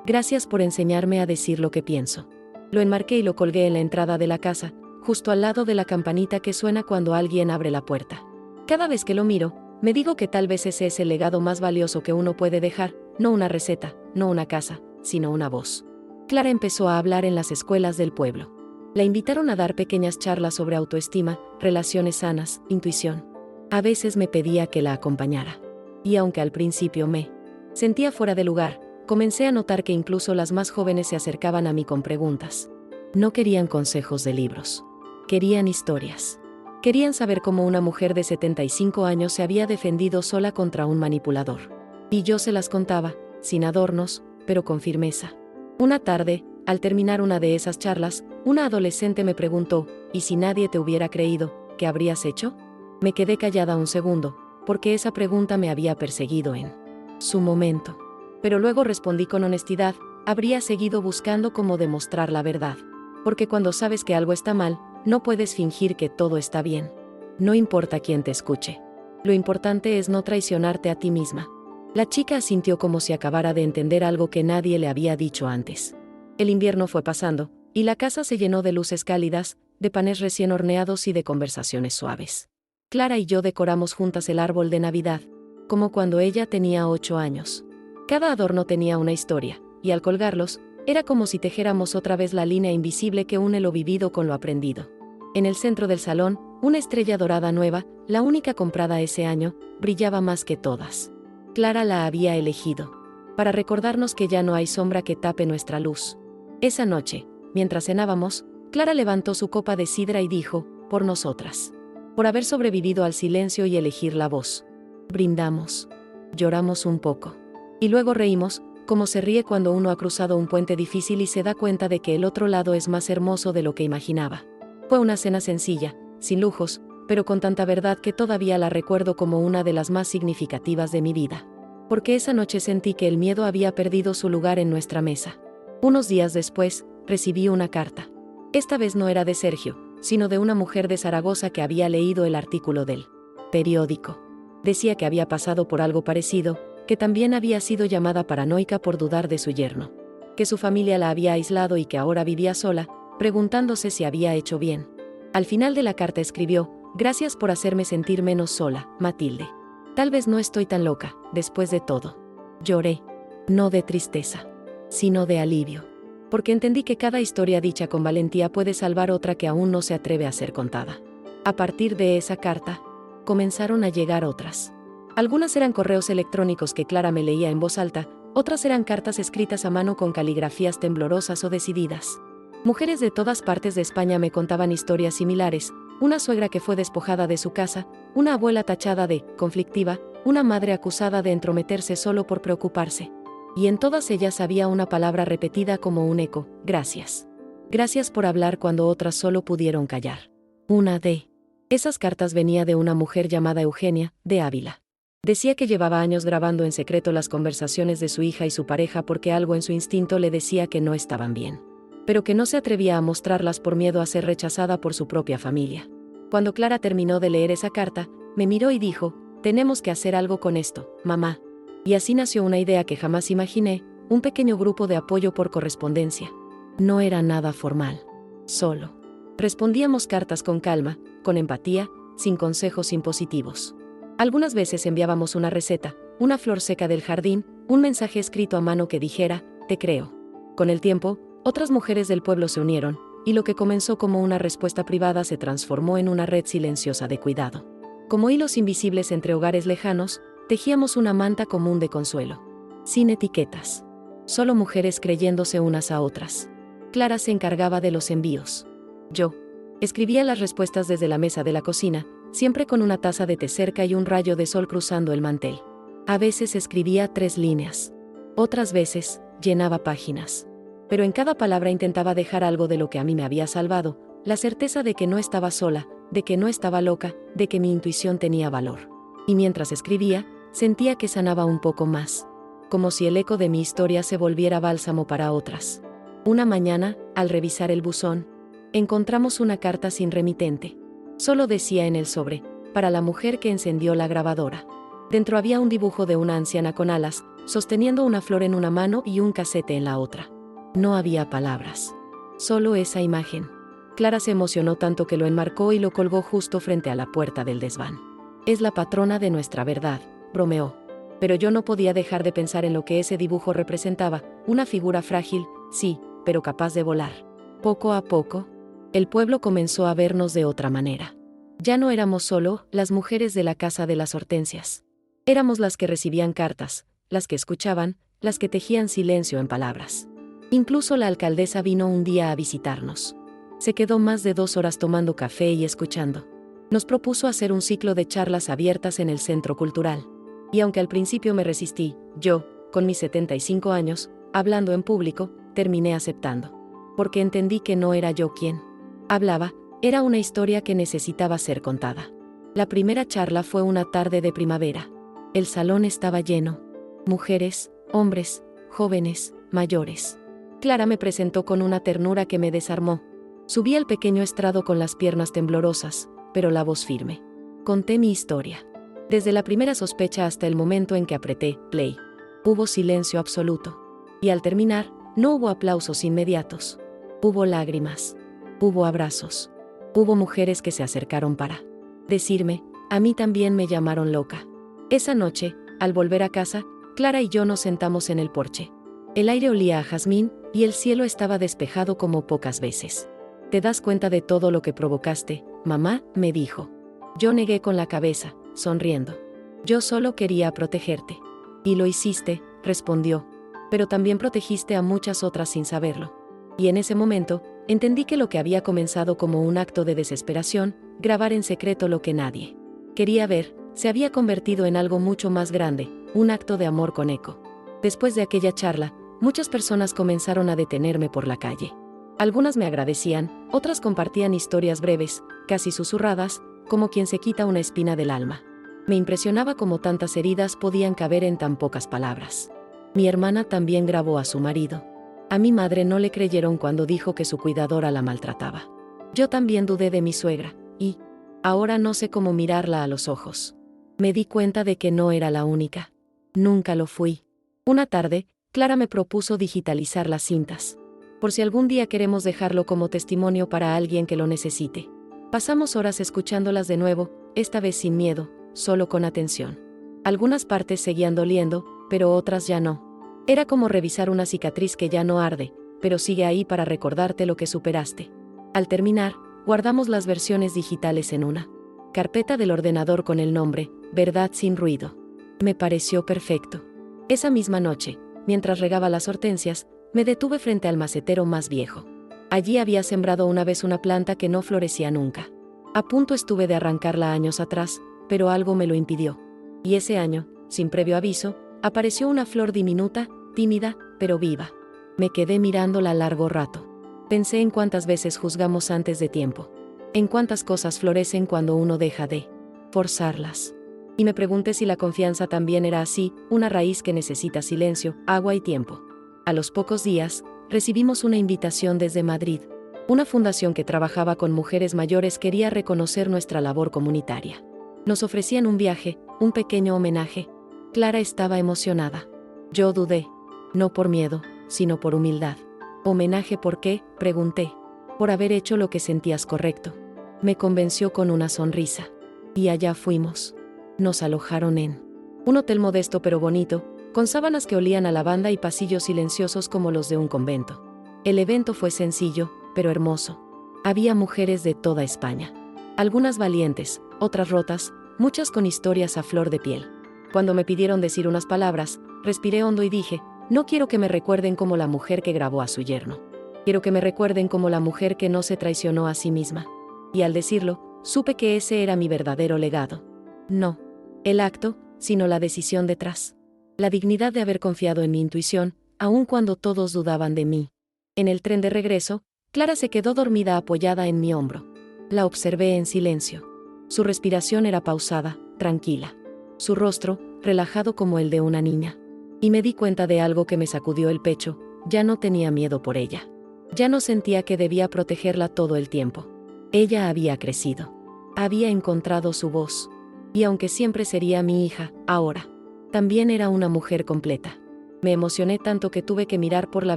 «Gracias por enseñarme a decir lo que pienso». Lo enmarqué y lo colgué en la entrada de la casa, justo al lado de la campanita que suena cuando alguien abre la puerta. Cada vez que lo miro, me digo que tal vez ese es el legado más valioso que uno puede dejar, no una receta, no una casa, sino una voz. Clara empezó a hablar en las escuelas del pueblo. La invitaron a dar pequeñas charlas sobre autoestima, relaciones sanas, intuición. A veces me pedía que la acompañara. Y aunque al principio me sentía fuera de lugar, comencé a notar que incluso las más jóvenes se acercaban a mí con preguntas. No querían consejos de libros. Querían historias. Querían saber cómo una mujer de 75 años se había defendido sola contra un manipulador. Y yo se las contaba, sin adornos, pero con firmeza. Una tarde, al terminar una de esas charlas, una adolescente me preguntó: «¿Y si nadie te hubiera creído, qué habrías hecho?». Me quedé callada un segundo, porque esa pregunta me había perseguido en su momento. Pero luego respondí con honestidad: habría seguido buscando cómo demostrar la verdad. Porque cuando sabes que algo está mal, no puedes fingir que todo está bien. No importa quién te escuche. Lo importante es no traicionarte a ti misma. La chica asintió como si acabara de entender algo que nadie le había dicho antes. El invierno fue pasando, y la casa se llenó de luces cálidas, de panes recién horneados y de conversaciones suaves. Clara y yo decoramos juntas el árbol de Navidad, como cuando ella tenía 8 años. Cada adorno tenía una historia, y al colgarlos, Era como si tejéramos otra vez la línea invisible que une lo vivido con lo aprendido. En el centro del salón, una estrella dorada nueva, la única comprada ese año, brillaba más que todas. Clara la había elegido, para recordarnos que ya no hay sombra que tape nuestra luz. Esa noche, mientras cenábamos, Clara levantó su copa de sidra y dijo, por nosotras. Por haber sobrevivido al silencio y elegir la voz. Brindamos. Lloramos un poco. Y luego reímos, como se ríe cuando uno ha cruzado un puente difícil y se da cuenta de que el otro lado es más hermoso de lo que imaginaba. Fue una cena sencilla, sin lujos, pero con tanta verdad que todavía la recuerdo como una de las más significativas de mi vida. Porque esa noche sentí que el miedo había perdido su lugar en nuestra mesa. Unos días después, recibí una carta. Esta vez no era de Sergio, sino de una mujer de Zaragoza que había leído el artículo del periódico. Decía que había pasado por algo parecido, que también había sido llamada paranoica por dudar de su yerno. Que su familia la había aislado y que ahora vivía sola, preguntándose si había hecho bien. Al final de la carta escribió, gracias por hacerme sentir menos sola, Matilde. Tal vez no estoy tan loca, después de todo. Lloré. No de tristeza, sino de alivio. Porque entendí que cada historia dicha con valentía puede salvar otra que aún no se atreve a ser contada. A partir de esa carta, comenzaron a llegar otras. Algunas eran correos electrónicos que Clara me leía en voz alta, otras eran cartas escritas a mano con caligrafías temblorosas o decididas. Mujeres de todas partes de España me contaban historias similares, una suegra que fue despojada de su casa, una abuela tachada de conflictiva, una madre acusada de entrometerse solo por preocuparse. Y en todas ellas había una palabra repetida como un eco, gracias. Gracias por hablar cuando otras solo pudieron callar. Una de esas cartas venía de una mujer llamada Eugenia, de Ávila. Decía que llevaba años grabando en secreto las conversaciones de su hija y su pareja porque algo en su instinto le decía que no estaban bien. Pero que no se atrevía a mostrarlas por miedo a ser rechazada por su propia familia. Cuando Clara terminó de leer esa carta, me miró y dijo, tenemos que hacer algo con esto, mamá. Y así nació una idea que jamás imaginé, un pequeño grupo de apoyo por correspondencia. No era nada formal. Solo. Respondíamos cartas con calma, con empatía, sin consejos impositivos. Algunas veces enviábamos una receta, una flor seca del jardín, un mensaje escrito a mano que dijera, te creo. Con el tiempo, otras mujeres del pueblo se unieron, y lo que comenzó como una respuesta privada se transformó en una red silenciosa de cuidado. Como hilos invisibles entre hogares lejanos, tejíamos una manta común de consuelo. Sin etiquetas. Solo mujeres creyéndose unas a otras. Clara se encargaba de los envíos. Yo escribía las respuestas desde la mesa de la cocina, siempre con una taza de té cerca y un rayo de sol cruzando el mantel. A veces escribía 3 líneas. Otras veces, llenaba páginas. Pero en cada palabra intentaba dejar algo de lo que a mí me había salvado, la certeza de que no estaba sola, de que no estaba loca, de que mi intuición tenía valor. Y mientras escribía, sentía que sanaba un poco más. Como si el eco de mi historia se volviera bálsamo para otras. Una mañana, al revisar el buzón, encontramos una carta sin remitente. Solo decía en el sobre, para la mujer que encendió la grabadora. Dentro había un dibujo de una anciana con alas, sosteniendo una flor en una mano y un casete en la otra. No había palabras. Solo esa imagen. Clara se emocionó tanto que lo enmarcó y lo colgó justo frente a la puerta del desván. Es la patrona de nuestra verdad, bromeó. Pero yo no podía dejar de pensar en lo que ese dibujo representaba, una figura frágil, sí, pero capaz de volar. Poco a poco, el pueblo comenzó a vernos de otra manera. Ya no éramos solo las mujeres de la casa de las Hortensias. Éramos las que recibían cartas, las que escuchaban, las que tejían silencio en palabras. Incluso la alcaldesa vino un día a visitarnos. Se quedó más de 2 horas tomando café y escuchando. Nos propuso hacer un ciclo de charlas abiertas en el centro cultural. Y aunque al principio me resistí, yo, con mis 75 años, hablando en público, terminé aceptando. Porque entendí que no era yo quien hablaba, era una historia que necesitaba ser contada. La primera charla fue una tarde de primavera. El salón estaba lleno. Mujeres, hombres, jóvenes, mayores. Clara me presentó con una ternura que me desarmó. Subí al pequeño estrado con las piernas temblorosas, pero la voz firme. Conté mi historia. Desde la primera sospecha hasta el momento en que apreté play. Hubo silencio absoluto. Y al terminar, no hubo aplausos inmediatos. Hubo lágrimas. Hubo abrazos. Hubo mujeres que se acercaron para decirme, a mí también me llamaron loca. Esa noche, al volver a casa, Clara y yo nos sentamos en el porche. El aire olía a jazmín, y el cielo estaba despejado como pocas veces. ¿Te das cuenta de todo lo que provocaste, mamá?, me dijo. Yo negué con la cabeza, sonriendo. Yo solo quería protegerte. Y lo hiciste, respondió. Pero también protegiste a muchas otras sin saberlo. Y en ese momento, entendí que lo que había comenzado como un acto de desesperación, grabar en secreto lo que nadie quería ver, se había convertido en algo mucho más grande, un acto de amor con eco. Después de aquella charla, muchas personas comenzaron a detenerme por la calle. Algunas me agradecían, otras compartían historias breves, casi susurradas, como quien se quita una espina del alma. Me impresionaba cómo tantas heridas podían caber en tan pocas palabras. Mi hermana también grabó a su marido. A mi madre no le creyeron cuando dijo que su cuidadora la maltrataba. Yo también dudé de mi suegra, y ahora no sé cómo mirarla a los ojos. Me di cuenta de que no era la única. Nunca lo fui. Una tarde, Clara me propuso digitalizar las cintas. Por si algún día queremos dejarlo como testimonio para alguien que lo necesite. Pasamos horas escuchándolas de nuevo, esta vez sin miedo, solo con atención. Algunas partes seguían doliendo, pero otras ya no. Era como revisar una cicatriz que ya no arde, pero sigue ahí para recordarte lo que superaste. Al terminar, guardamos las versiones digitales en una carpeta del ordenador con el nombre, Verdad sin ruido. Me pareció perfecto. Esa misma noche, mientras regaba las hortensias, me detuve frente al macetero más viejo. Allí había sembrado una vez una planta que no florecía nunca. A punto estuve de arrancarla años atrás, pero algo me lo impidió. Y ese año, sin previo aviso, apareció una flor diminuta, tímida, pero viva. Me quedé mirándola largo rato. Pensé en cuántas veces juzgamos antes de tiempo. En cuántas cosas florecen cuando uno deja de forzarlas. Y me pregunté si la confianza también era así, una raíz que necesita silencio, agua y tiempo. A los pocos días, recibimos una invitación desde Madrid. Una fundación que trabajaba con mujeres mayores quería reconocer nuestra labor comunitaria. Nos ofrecían un viaje, un pequeño homenaje. Clara estaba emocionada. Yo dudé. No por miedo, sino por humildad. ¿Homenaje por qué?, pregunté. Por haber hecho lo que sentías correcto. Me convenció con una sonrisa. Y allá fuimos. Nos alojaron en un hotel modesto pero bonito, con sábanas que olían a lavanda y pasillos silenciosos como los de un convento. El evento fue sencillo, pero hermoso. Había mujeres de toda España. Algunas valientes, otras rotas, muchas con historias a flor de piel. Cuando me pidieron decir unas palabras, respiré hondo y dije, no quiero que me recuerden como la mujer que grabó a su yerno. Quiero que me recuerden como la mujer que no se traicionó a sí misma. Y al decirlo, supe que ese era mi verdadero legado. No el acto, sino la decisión detrás. La dignidad de haber confiado en mi intuición, aun cuando todos dudaban de mí. En el tren de regreso, Clara se quedó dormida apoyada en mi hombro. La observé en silencio. Su respiración era pausada, tranquila. Su rostro, relajado como el de una niña. Y me di cuenta de algo que me sacudió el pecho, ya no tenía miedo por ella. Ya no sentía que debía protegerla todo el tiempo. Ella había crecido. Había encontrado su voz. Y aunque siempre sería mi hija, ahora también era una mujer completa. Me emocioné tanto que tuve que mirar por la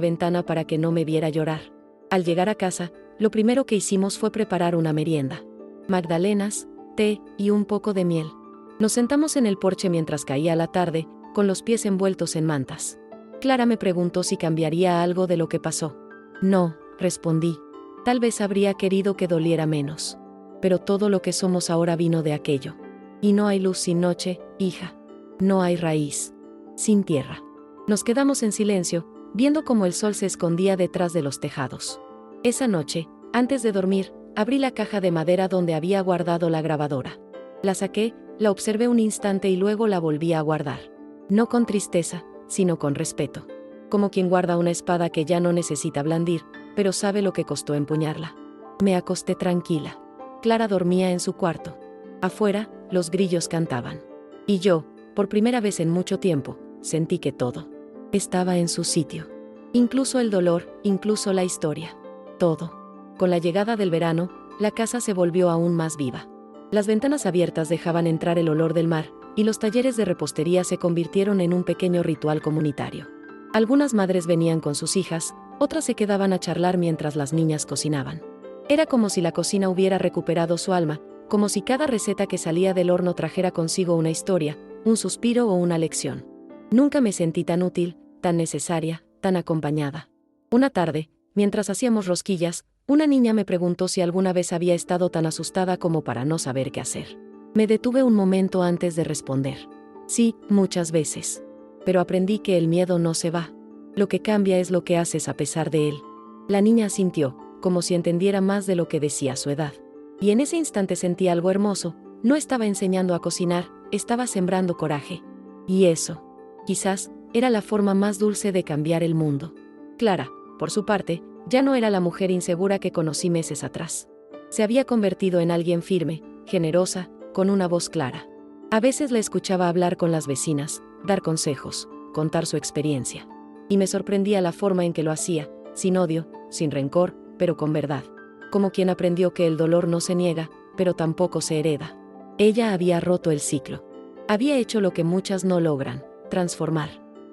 ventana para que no me viera llorar. Al llegar a casa, lo primero que hicimos fue preparar una merienda. Magdalenas, té y un poco de miel. Nos sentamos en el porche mientras caía la tarde, con los pies envueltos en mantas. Clara me preguntó si cambiaría algo de lo que pasó. No, respondí. Tal vez habría querido que doliera menos. Pero todo lo que somos ahora vino de aquello. Y no hay luz sin noche, hija. No hay raíz sin tierra. Nos quedamos en silencio, viendo cómo el sol se escondía detrás de los tejados. Esa noche, antes de dormir, abrí la caja de madera donde había guardado la grabadora. La saqué, la observé un instante y luego la volví a guardar. No con tristeza, sino con respeto. Como quien guarda una espada que ya no necesita blandir, pero sabe lo que costó empuñarla. Me acosté tranquila. Clara dormía en su cuarto. Afuera, los grillos cantaban. Y yo, por primera vez en mucho tiempo, sentí que todo estaba en su sitio. Incluso el dolor, incluso la historia. Todo. Con la llegada del verano, la casa se volvió aún más viva. Las ventanas abiertas dejaban entrar el olor del mar, y los talleres de repostería se convirtieron en un pequeño ritual comunitario. Algunas madres venían con sus hijas, otras se quedaban a charlar mientras las niñas cocinaban. Era como si la cocina hubiera recuperado su alma, como si cada receta que salía del horno trajera consigo una historia, un suspiro o una lección. Nunca me sentí tan útil, tan necesaria, tan acompañada. Una tarde, mientras hacíamos rosquillas, una niña me preguntó si alguna vez había estado tan asustada como para no saber qué hacer. Me detuve un momento antes de responder. Sí, muchas veces. Pero aprendí que el miedo no se va. Lo que cambia es lo que haces a pesar de él. La niña asintió, como si entendiera más de lo que decía su edad. Y en ese instante sentí algo hermoso. No estaba enseñando a cocinar, estaba sembrando coraje. Y eso, quizás, era la forma más dulce de cambiar el mundo. Clara, por su parte, ya no era la mujer insegura que conocí meses atrás. Se había convertido en alguien firme, generosa, con una voz clara. A veces la escuchaba hablar con las vecinas, dar consejos, contar su experiencia. Y me sorprendía la forma en que lo hacía, sin odio, sin rencor, pero con verdad. Como quien aprendió que el dolor no se niega, pero tampoco se hereda. Ella había roto el ciclo. Había hecho lo que muchas no logran, transformar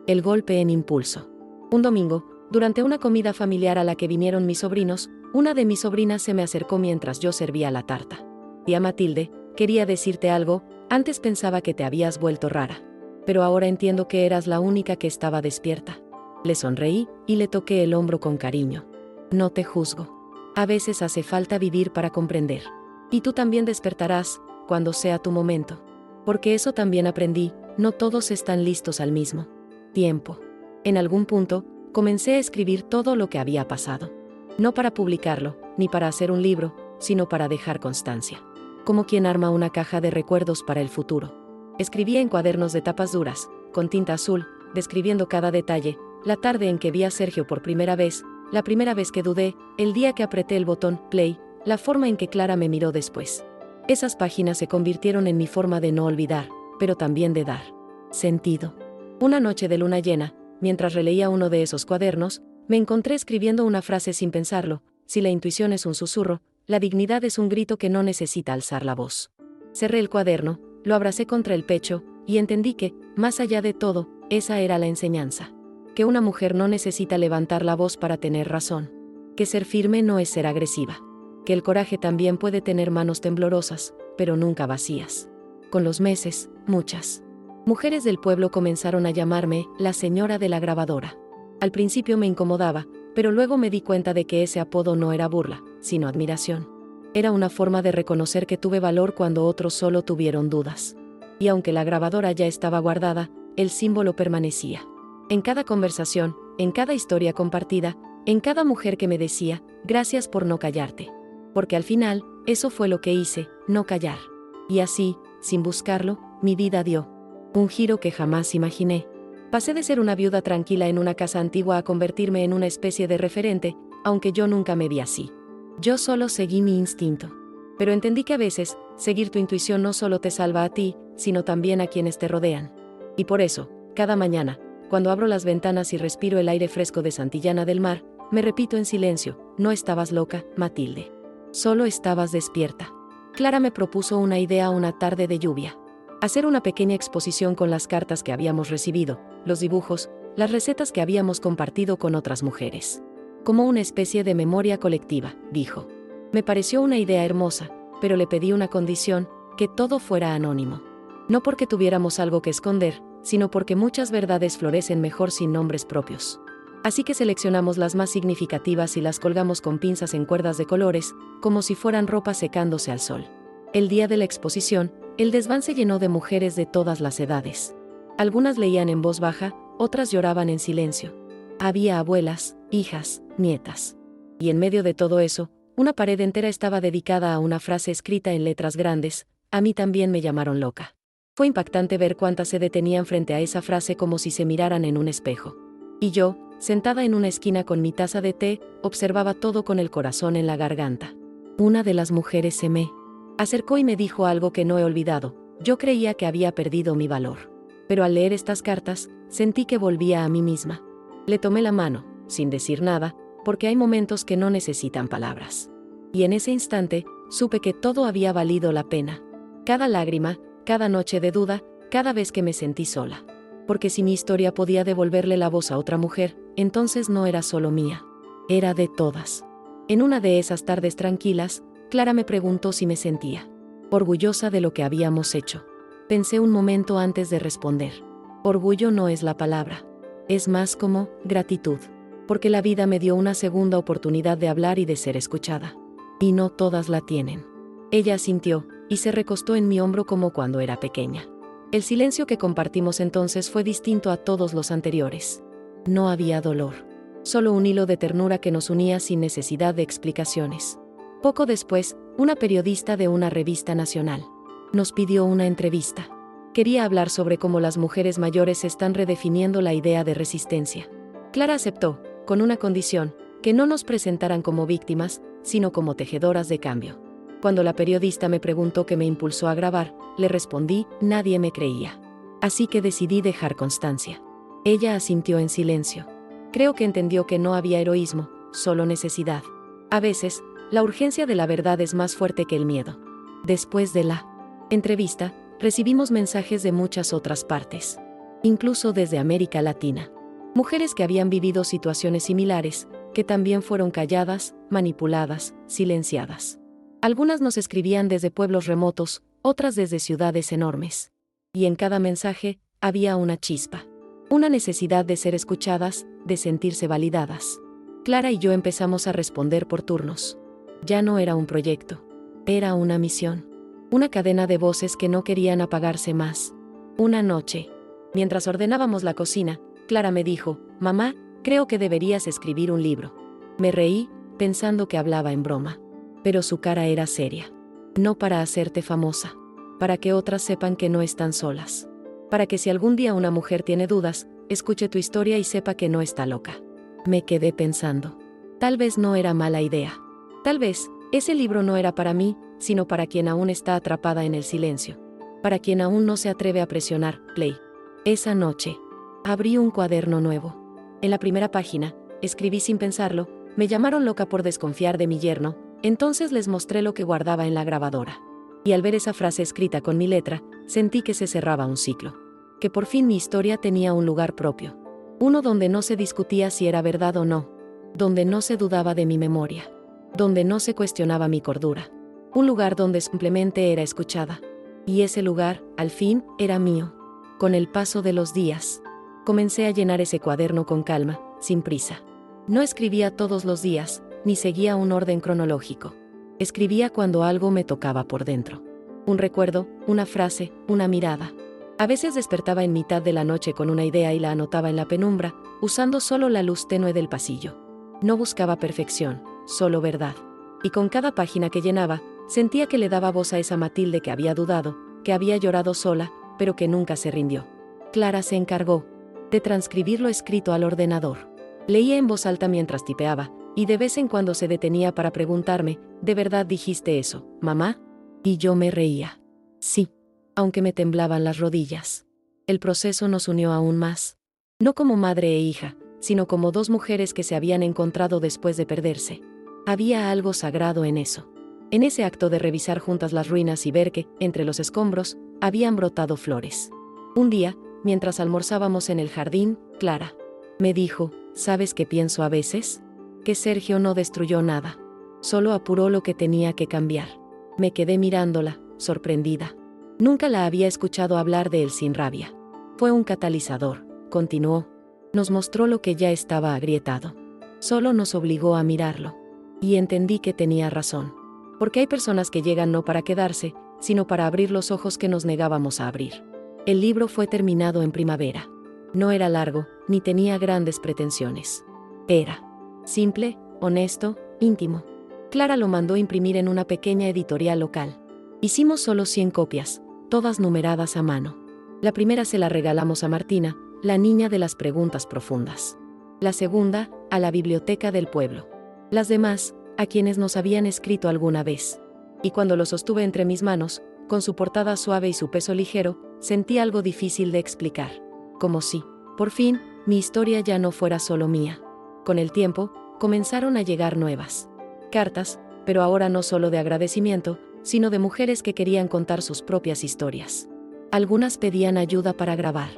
el golpe en impulso. Un domingo, durante una comida familiar a la que vinieron mis sobrinos, una de mis sobrinas se me acercó mientras yo servía la tarta. Tía Matilde, quería decirte algo, antes pensaba que te habías vuelto rara. Pero ahora entiendo que eras la única que estaba despierta. Le sonreí y le toqué el hombro con cariño. No te juzgo. A veces hace falta vivir para comprender. Y tú también despertarás, cuando sea tu momento. Porque eso también aprendí, no todos están listos al mismo tiempo. En algún punto, comencé a escribir todo lo que había pasado. No para publicarlo, ni para hacer un libro, sino para dejar constancia. Como quien arma una caja de recuerdos para el futuro. Escribía en cuadernos de tapas duras, con tinta azul, describiendo cada detalle, la tarde en que vi a Sergio por primera vez, la primera vez que dudé, el día que apreté el botón play, la forma en que Clara me miró después. Esas páginas se convirtieron en mi forma de no olvidar, pero también de dar sentido. Una noche de luna llena, mientras releía uno de esos cuadernos, me encontré escribiendo una frase sin pensarlo: si la intuición es un susurro, la dignidad es un grito que no necesita alzar la voz. Cerré el cuaderno, lo abracé contra el pecho, y entendí que, más allá de todo, esa era la enseñanza. Que una mujer no necesita levantar la voz para tener razón. Que ser firme no es ser agresiva. Que el coraje también puede tener manos temblorosas, pero nunca vacías. Con los meses, muchas mujeres del pueblo comenzaron a llamarme la señora de la grabadora. Al principio me incomodaba, pero luego me di cuenta de que ese apodo no era burla, sino admiración. Era una forma de reconocer que tuve valor cuando otros solo tuvieron dudas. Y aunque la grabadora ya estaba guardada, el símbolo permanecía. En cada conversación, en cada historia compartida, en cada mujer que me decía, gracias por no callarte. Porque al final, eso fue lo que hice, no callar. Y así, sin buscarlo, mi vida dio un giro que jamás imaginé. Pasé de ser una viuda tranquila en una casa antigua a convertirme en una especie de referente, aunque yo nunca me vi así. Yo solo seguí mi instinto. Pero entendí que a veces, seguir tu intuición no solo te salva a ti, sino también a quienes te rodean. Y por eso, cada mañana, cuando abro las ventanas y respiro el aire fresco de Santillana del Mar, me repito en silencio: no estabas loca, Matilde. Solo estabas despierta. Clara me propuso una idea una tarde de lluvia. Hacer una pequeña exposición con las cartas que habíamos recibido, los dibujos, las recetas que habíamos compartido con otras mujeres. Como una especie de memoria colectiva, dijo. Me pareció una idea hermosa, pero le pedí una condición: que todo fuera anónimo. No porque tuviéramos algo que esconder, sino porque muchas verdades florecen mejor sin nombres propios. Así que seleccionamos las más significativas y las colgamos con pinzas en cuerdas de colores, como si fueran ropa secándose al sol. El día de la exposición, el desván se llenó de mujeres de todas las edades. Algunas leían en voz baja, otras lloraban en silencio. Había abuelas, hijas, nietas. Y en medio de todo eso, una pared entera estaba dedicada a una frase escrita en letras grandes: a mí también me llamaron loca. Fue impactante ver cuántas se detenían frente a esa frase como si se miraran en un espejo. Y yo, sentada en una esquina con mi taza de té, observaba todo con el corazón en la garganta. Una de las mujeres se me acercó y me dijo algo que no he olvidado: yo creía que había perdido mi valor. Pero al leer estas cartas, sentí que volvía a mí misma. Le tomé la mano, sin decir nada, porque hay momentos que no necesitan palabras. Y en ese instante, supe que todo había valido la pena. Cada lágrima, cada noche de duda, cada vez que me sentí sola. Porque si mi historia podía devolverle la voz a otra mujer, entonces no era solo mía. Era de todas. En una de esas tardes tranquilas, Clara me preguntó si me sentía orgullosa de lo que habíamos hecho. Pensé un momento antes de responder. Orgullo no es la palabra. Es más como gratitud. porque la vida me dio una segunda oportunidad de hablar y de ser escuchada. Y no todas la tienen. Ella asintió, y se recostó en mi hombro como cuando era pequeña. El silencio que compartimos entonces fue distinto a todos los anteriores. No había dolor. Solo un hilo de ternura que nos unía sin necesidad de explicaciones. Poco después, una periodista de una revista nacional nos pidió una entrevista. Quería hablar sobre cómo las mujeres mayores están redefiniendo la idea de resistencia. Clara aceptó, con una condición, que no nos presentaran como víctimas, sino como tejedoras de cambio. Cuando la periodista me preguntó qué me impulsó a grabar, le respondí, nadie me creía. Así que decidí dejar constancia. Ella asintió en silencio. Creo que entendió que no había heroísmo, solo necesidad. A veces, la urgencia de la verdad es más fuerte que el miedo. Después de la entrevista, recibimos mensajes de muchas otras partes, incluso desde América Latina. Mujeres que habían vivido situaciones similares, que también fueron calladas, manipuladas, silenciadas. Algunas nos escribían desde pueblos remotos, otras desde ciudades enormes. Y en cada mensaje, había una chispa. Una necesidad de ser escuchadas, de sentirse validadas. Clara y yo empezamos a responder por turnos. Ya no era un proyecto. Era una misión. Una cadena de voces que no querían apagarse más. Una noche, mientras ordenábamos la cocina, Clara me dijo, mamá, creo que deberías escribir un libro. Me reí, pensando que hablaba en broma. Pero su cara era seria. No para hacerte famosa. Para que otras sepan que no están solas. Para que si algún día una mujer tiene dudas, escuche tu historia y sepa que no está loca. Me quedé pensando. Tal vez no era mala idea. Tal vez, ese libro no era para mí, sino para quien aún está atrapada en el silencio. Para quien aún no se atreve a presionar play. Esa noche, abrí un cuaderno nuevo. En la primera página, escribí sin pensarlo, me llamaron loca por desconfiar de mi yerno, entonces les mostré lo que guardaba en la grabadora. Y al ver esa frase escrita con mi letra, sentí que se cerraba un ciclo. Que por fin mi historia tenía un lugar propio. Uno donde no se discutía si era verdad o no. Donde no se dudaba de mi memoria. Donde no se cuestionaba mi cordura. Un lugar donde simplemente era escuchada. Y ese lugar, al fin, era mío. Con el paso de los días, comencé a llenar ese cuaderno con calma, sin prisa. No escribía todos los días, ni seguía un orden cronológico. Escribía cuando algo me tocaba por dentro. Un recuerdo, una frase, una mirada. A veces despertaba en mitad de la noche con una idea y la anotaba en la penumbra, usando solo la luz tenue del pasillo. No buscaba perfección, solo verdad. Y con cada página que llenaba, sentía que le daba voz a esa Matilde que había dudado, que había llorado sola, pero que nunca se rindió. Clara se encargó de transcribir lo escrito al ordenador. Leía en voz alta mientras tipeaba, y de vez en cuando se detenía para preguntarme, ¿de verdad dijiste eso, mamá? Y yo me reía. Sí, aunque me temblaban las rodillas. El proceso nos unió aún más. No como madre e hija, sino como dos mujeres que se habían encontrado después de perderse. Había algo sagrado en eso. En ese acto de revisar juntas las ruinas y ver que, entre los escombros, habían brotado flores. Un día, mientras almorzábamos en el jardín, Clara me dijo, ¿sabes qué pienso a veces? Que Sergio no destruyó nada. Solo apuró lo que tenía que cambiar. Me quedé mirándola, sorprendida. Nunca la había escuchado hablar de él sin rabia. Fue un catalizador, continuó. Nos mostró lo que ya estaba agrietado. Solo nos obligó a mirarlo. Y entendí que tenía razón. Porque hay personas que llegan no para quedarse, sino para abrir los ojos que nos negábamos a abrir. El libro fue terminado en primavera. No era largo, ni tenía grandes pretensiones. Era simple, honesto, íntimo. Clara lo mandó imprimir en una pequeña editorial local. Hicimos solo 100 copias, todas numeradas a mano. La primera se la regalamos a Martina, la niña de las preguntas profundas. La segunda, a la biblioteca del pueblo. Las demás, a quienes nos habían escrito alguna vez. Y cuando lo sostuve entre mis manos, con su portada suave y su peso ligero, sentí algo difícil de explicar. Como si, por fin, mi historia ya no fuera solo mía. Con el tiempo, comenzaron a llegar nuevas cartas, pero ahora no solo de agradecimiento, sino de mujeres que querían contar sus propias historias. Algunas pedían ayuda para grabar.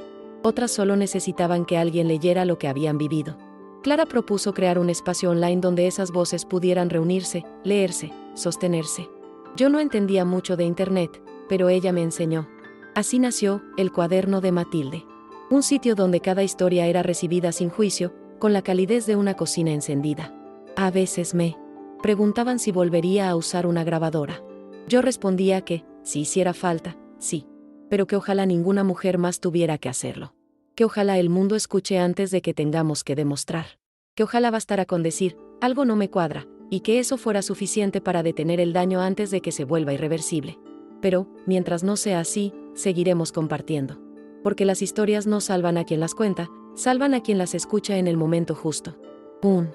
Otras solo necesitaban que alguien leyera lo que habían vivido. Clara propuso crear un espacio online donde esas voces pudieran reunirse, leerse, sostenerse. Yo no entendía mucho de internet, pero ella me enseñó. Así nació El Cuaderno de Matilde. Un sitio donde cada historia era recibida sin juicio, con la calidez de una cocina encendida. A veces me preguntaban si volvería a usar una grabadora. Yo respondía que, si hiciera falta, sí, pero que ojalá ninguna mujer más tuviera que hacerlo. Que ojalá el mundo escuche antes de que tengamos que demostrar. Que ojalá bastara con decir, algo no me cuadra, y que eso fuera suficiente para detener el daño antes de que se vuelva irreversible. Pero, mientras no sea así, seguiremos compartiendo. Porque las historias no salvan a quien las cuenta, salvan a quien las escucha en el momento justo. Un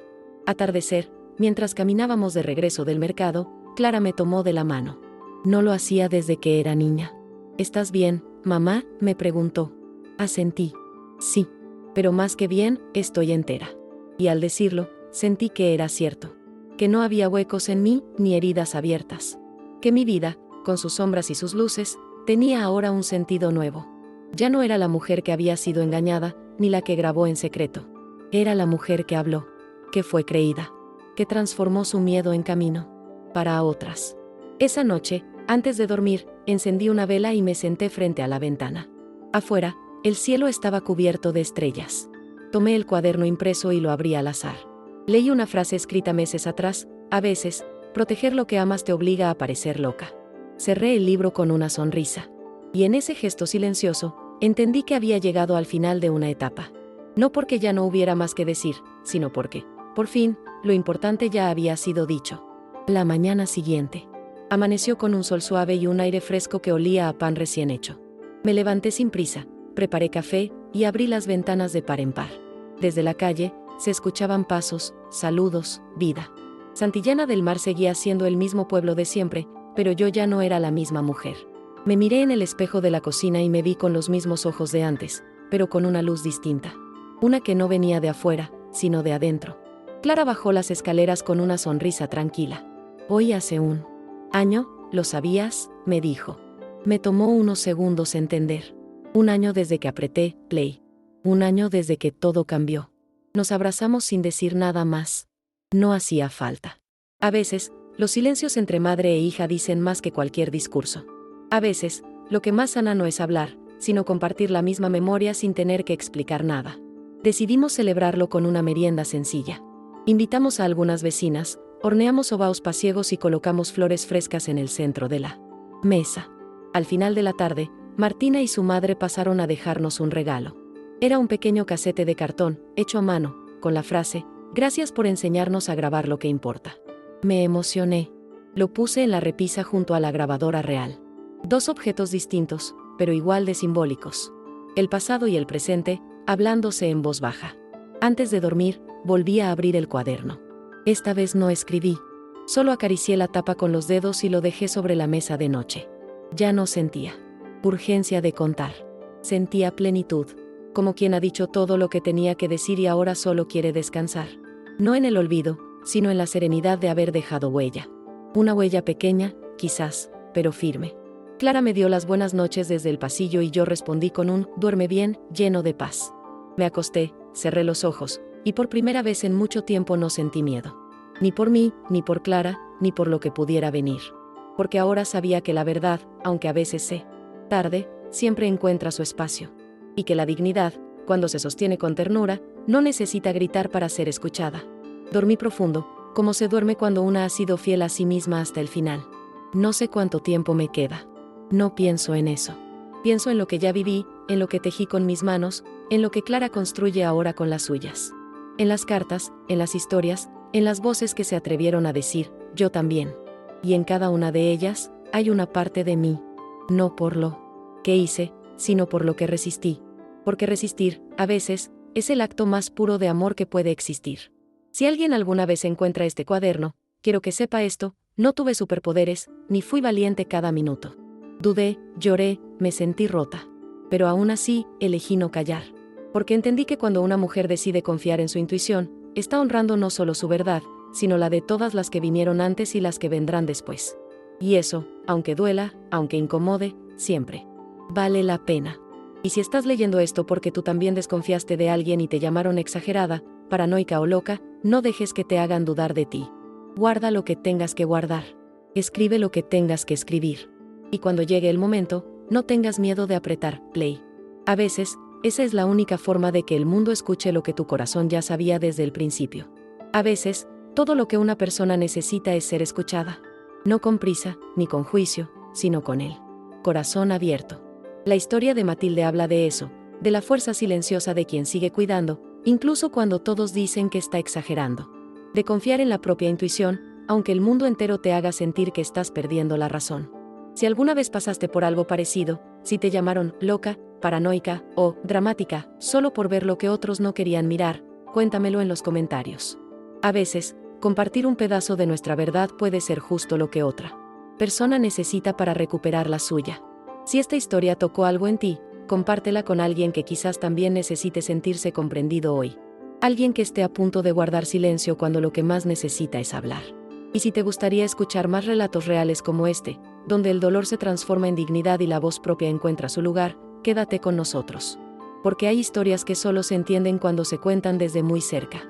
atardecer, mientras caminábamos de regreso del mercado, Clara me tomó de la mano. No lo hacía desde que era niña. ¿Estás bien, mamá?, me preguntó. Asentí. Sí. Pero más que bien, estoy entera. Y al decirlo, sentí que era cierto. Que no había huecos en mí, ni heridas abiertas. Que mi vida, con sus sombras y sus luces, tenía ahora un sentido nuevo. Ya no era la mujer que había sido engañada, ni la que grabó en secreto. Era la mujer que habló, que fue creída, que transformó su miedo en camino para otras. Esa noche, antes de dormir, encendí una vela y me senté frente a la ventana. Afuera, el cielo estaba cubierto de estrellas. Tomé el cuaderno impreso y lo abrí al azar. Leí una frase escrita meses atrás: a veces, proteger lo que amas te obliga a parecer loca. Cerré el libro con una sonrisa. Y en ese gesto silencioso, entendí que había llegado al final de una etapa. No porque ya no hubiera más que decir, sino porque, por fin, lo importante ya había sido dicho. La mañana siguiente. Amaneció con un sol suave y un aire fresco que olía a pan recién hecho. Me levanté sin prisa, preparé café y abrí las ventanas de par en par. Desde la calle, se escuchaban pasos, saludos, vida. Santillana del Mar seguía siendo el mismo pueblo de siempre, pero yo ya no era la misma mujer. Me miré en el espejo de la cocina y me vi con los mismos ojos de antes, pero con una luz distinta. Una que no venía de afuera, sino de adentro. Clara bajó las escaleras con una sonrisa tranquila. Hoy hace un año, ¿lo sabías?, me dijo. Me tomó unos segundos entender. Un año desde que apreté play. Un año desde que todo cambió. Nos abrazamos sin decir nada más. No hacía falta. A veces, los silencios entre madre e hija dicen más que cualquier discurso. A veces, lo que más sana no es hablar, sino compartir la misma memoria sin tener que explicar nada. Decidimos celebrarlo con una merienda sencilla. Invitamos a algunas vecinas, horneamos ovaos pasiegos y colocamos flores frescas en el centro de la mesa. Al final de la tarde, Martina y su madre pasaron a dejarnos un regalo. Era un pequeño casete de cartón, hecho a mano, con la frase: gracias por enseñarnos a grabar lo que importa. Me emocioné. Lo puse en la repisa junto a la grabadora real. Dos objetos distintos, pero igual de simbólicos. El pasado y el presente, hablándose en voz baja. Antes de dormir, volví a abrir el cuaderno. Esta vez no escribí. Solo acaricié la tapa con los dedos y lo dejé sobre la mesa de noche. Ya no sentía urgencia de contar. Sentía plenitud, como quien ha dicho todo lo que tenía que decir y ahora solo quiere descansar. No en el olvido, sino en la serenidad de haber dejado huella. Una huella pequeña, quizás, pero firme. Clara me dio las buenas noches desde el pasillo y yo respondí con un «duerme bien», lleno de paz. Me acosté, cerré los ojos, y por primera vez en mucho tiempo no sentí miedo. Ni por mí, ni por Clara, ni por lo que pudiera venir. Porque ahora sabía que la verdad, aunque a veces sé tarde, siempre encuentra su espacio. Y que la dignidad, cuando se sostiene con ternura, no necesita gritar para ser escuchada. Dormí profundo, como se duerme cuando una ha sido fiel a sí misma hasta el final. No sé cuánto tiempo me queda. No pienso en eso. Pienso en lo que ya viví, en lo que tejí con mis manos, en lo que Clara construye ahora con las suyas. En las cartas, en las historias, en las voces que se atrevieron a decir, yo también. Y en cada una de ellas, hay una parte de mí. No por lo que hice, sino por lo que resistí. Porque resistir, a veces, es el acto más puro de amor que puede existir. Si alguien alguna vez encuentra este cuaderno, quiero que sepa esto: no tuve superpoderes, ni fui valiente cada minuto. Dudé, lloré, me sentí rota. Pero aún así, elegí no callar. Porque entendí que cuando una mujer decide confiar en su intuición, está honrando no solo su verdad, sino la de todas las que vinieron antes y las que vendrán después. Y eso, aunque duela, aunque incomode, siempre vale la pena. Y si estás leyendo esto porque tú también desconfiaste de alguien y te llamaron exagerada, paranoica o loca, no dejes que te hagan dudar de ti. Guarda lo que tengas que guardar. Escribe lo que tengas que escribir. Y cuando llegue el momento, no tengas miedo de apretar play. A veces, Esa es la única forma de que el mundo escuche lo que tu corazón ya sabía desde el principio. A veces, todo lo que una persona necesita es ser escuchada. No con prisa, ni con juicio, sino con el corazón abierto. La historia de Matilde habla de eso, de la fuerza silenciosa de quien sigue cuidando, incluso cuando todos dicen que está exagerando. De confiar en la propia intuición, aunque el mundo entero te haga sentir que estás perdiendo la razón. Si alguna vez pasaste por algo parecido, si te llamaron loca, paranoica o dramática, solo por ver lo que otros no querían mirar, cuéntamelo en los comentarios. A veces, compartir un pedazo de nuestra verdad puede ser justo lo que otra persona necesita para recuperar la suya. Si esta historia tocó algo en ti, compártela con alguien que quizás también necesite sentirse comprendido hoy. Alguien que esté a punto de guardar silencio cuando lo que más necesita es hablar. Y si te gustaría escuchar más relatos reales como este, donde el dolor se transforma en dignidad y la voz propia encuentra su lugar, quédate con nosotros. Porque hay historias que solo se entienden cuando se cuentan desde muy cerca.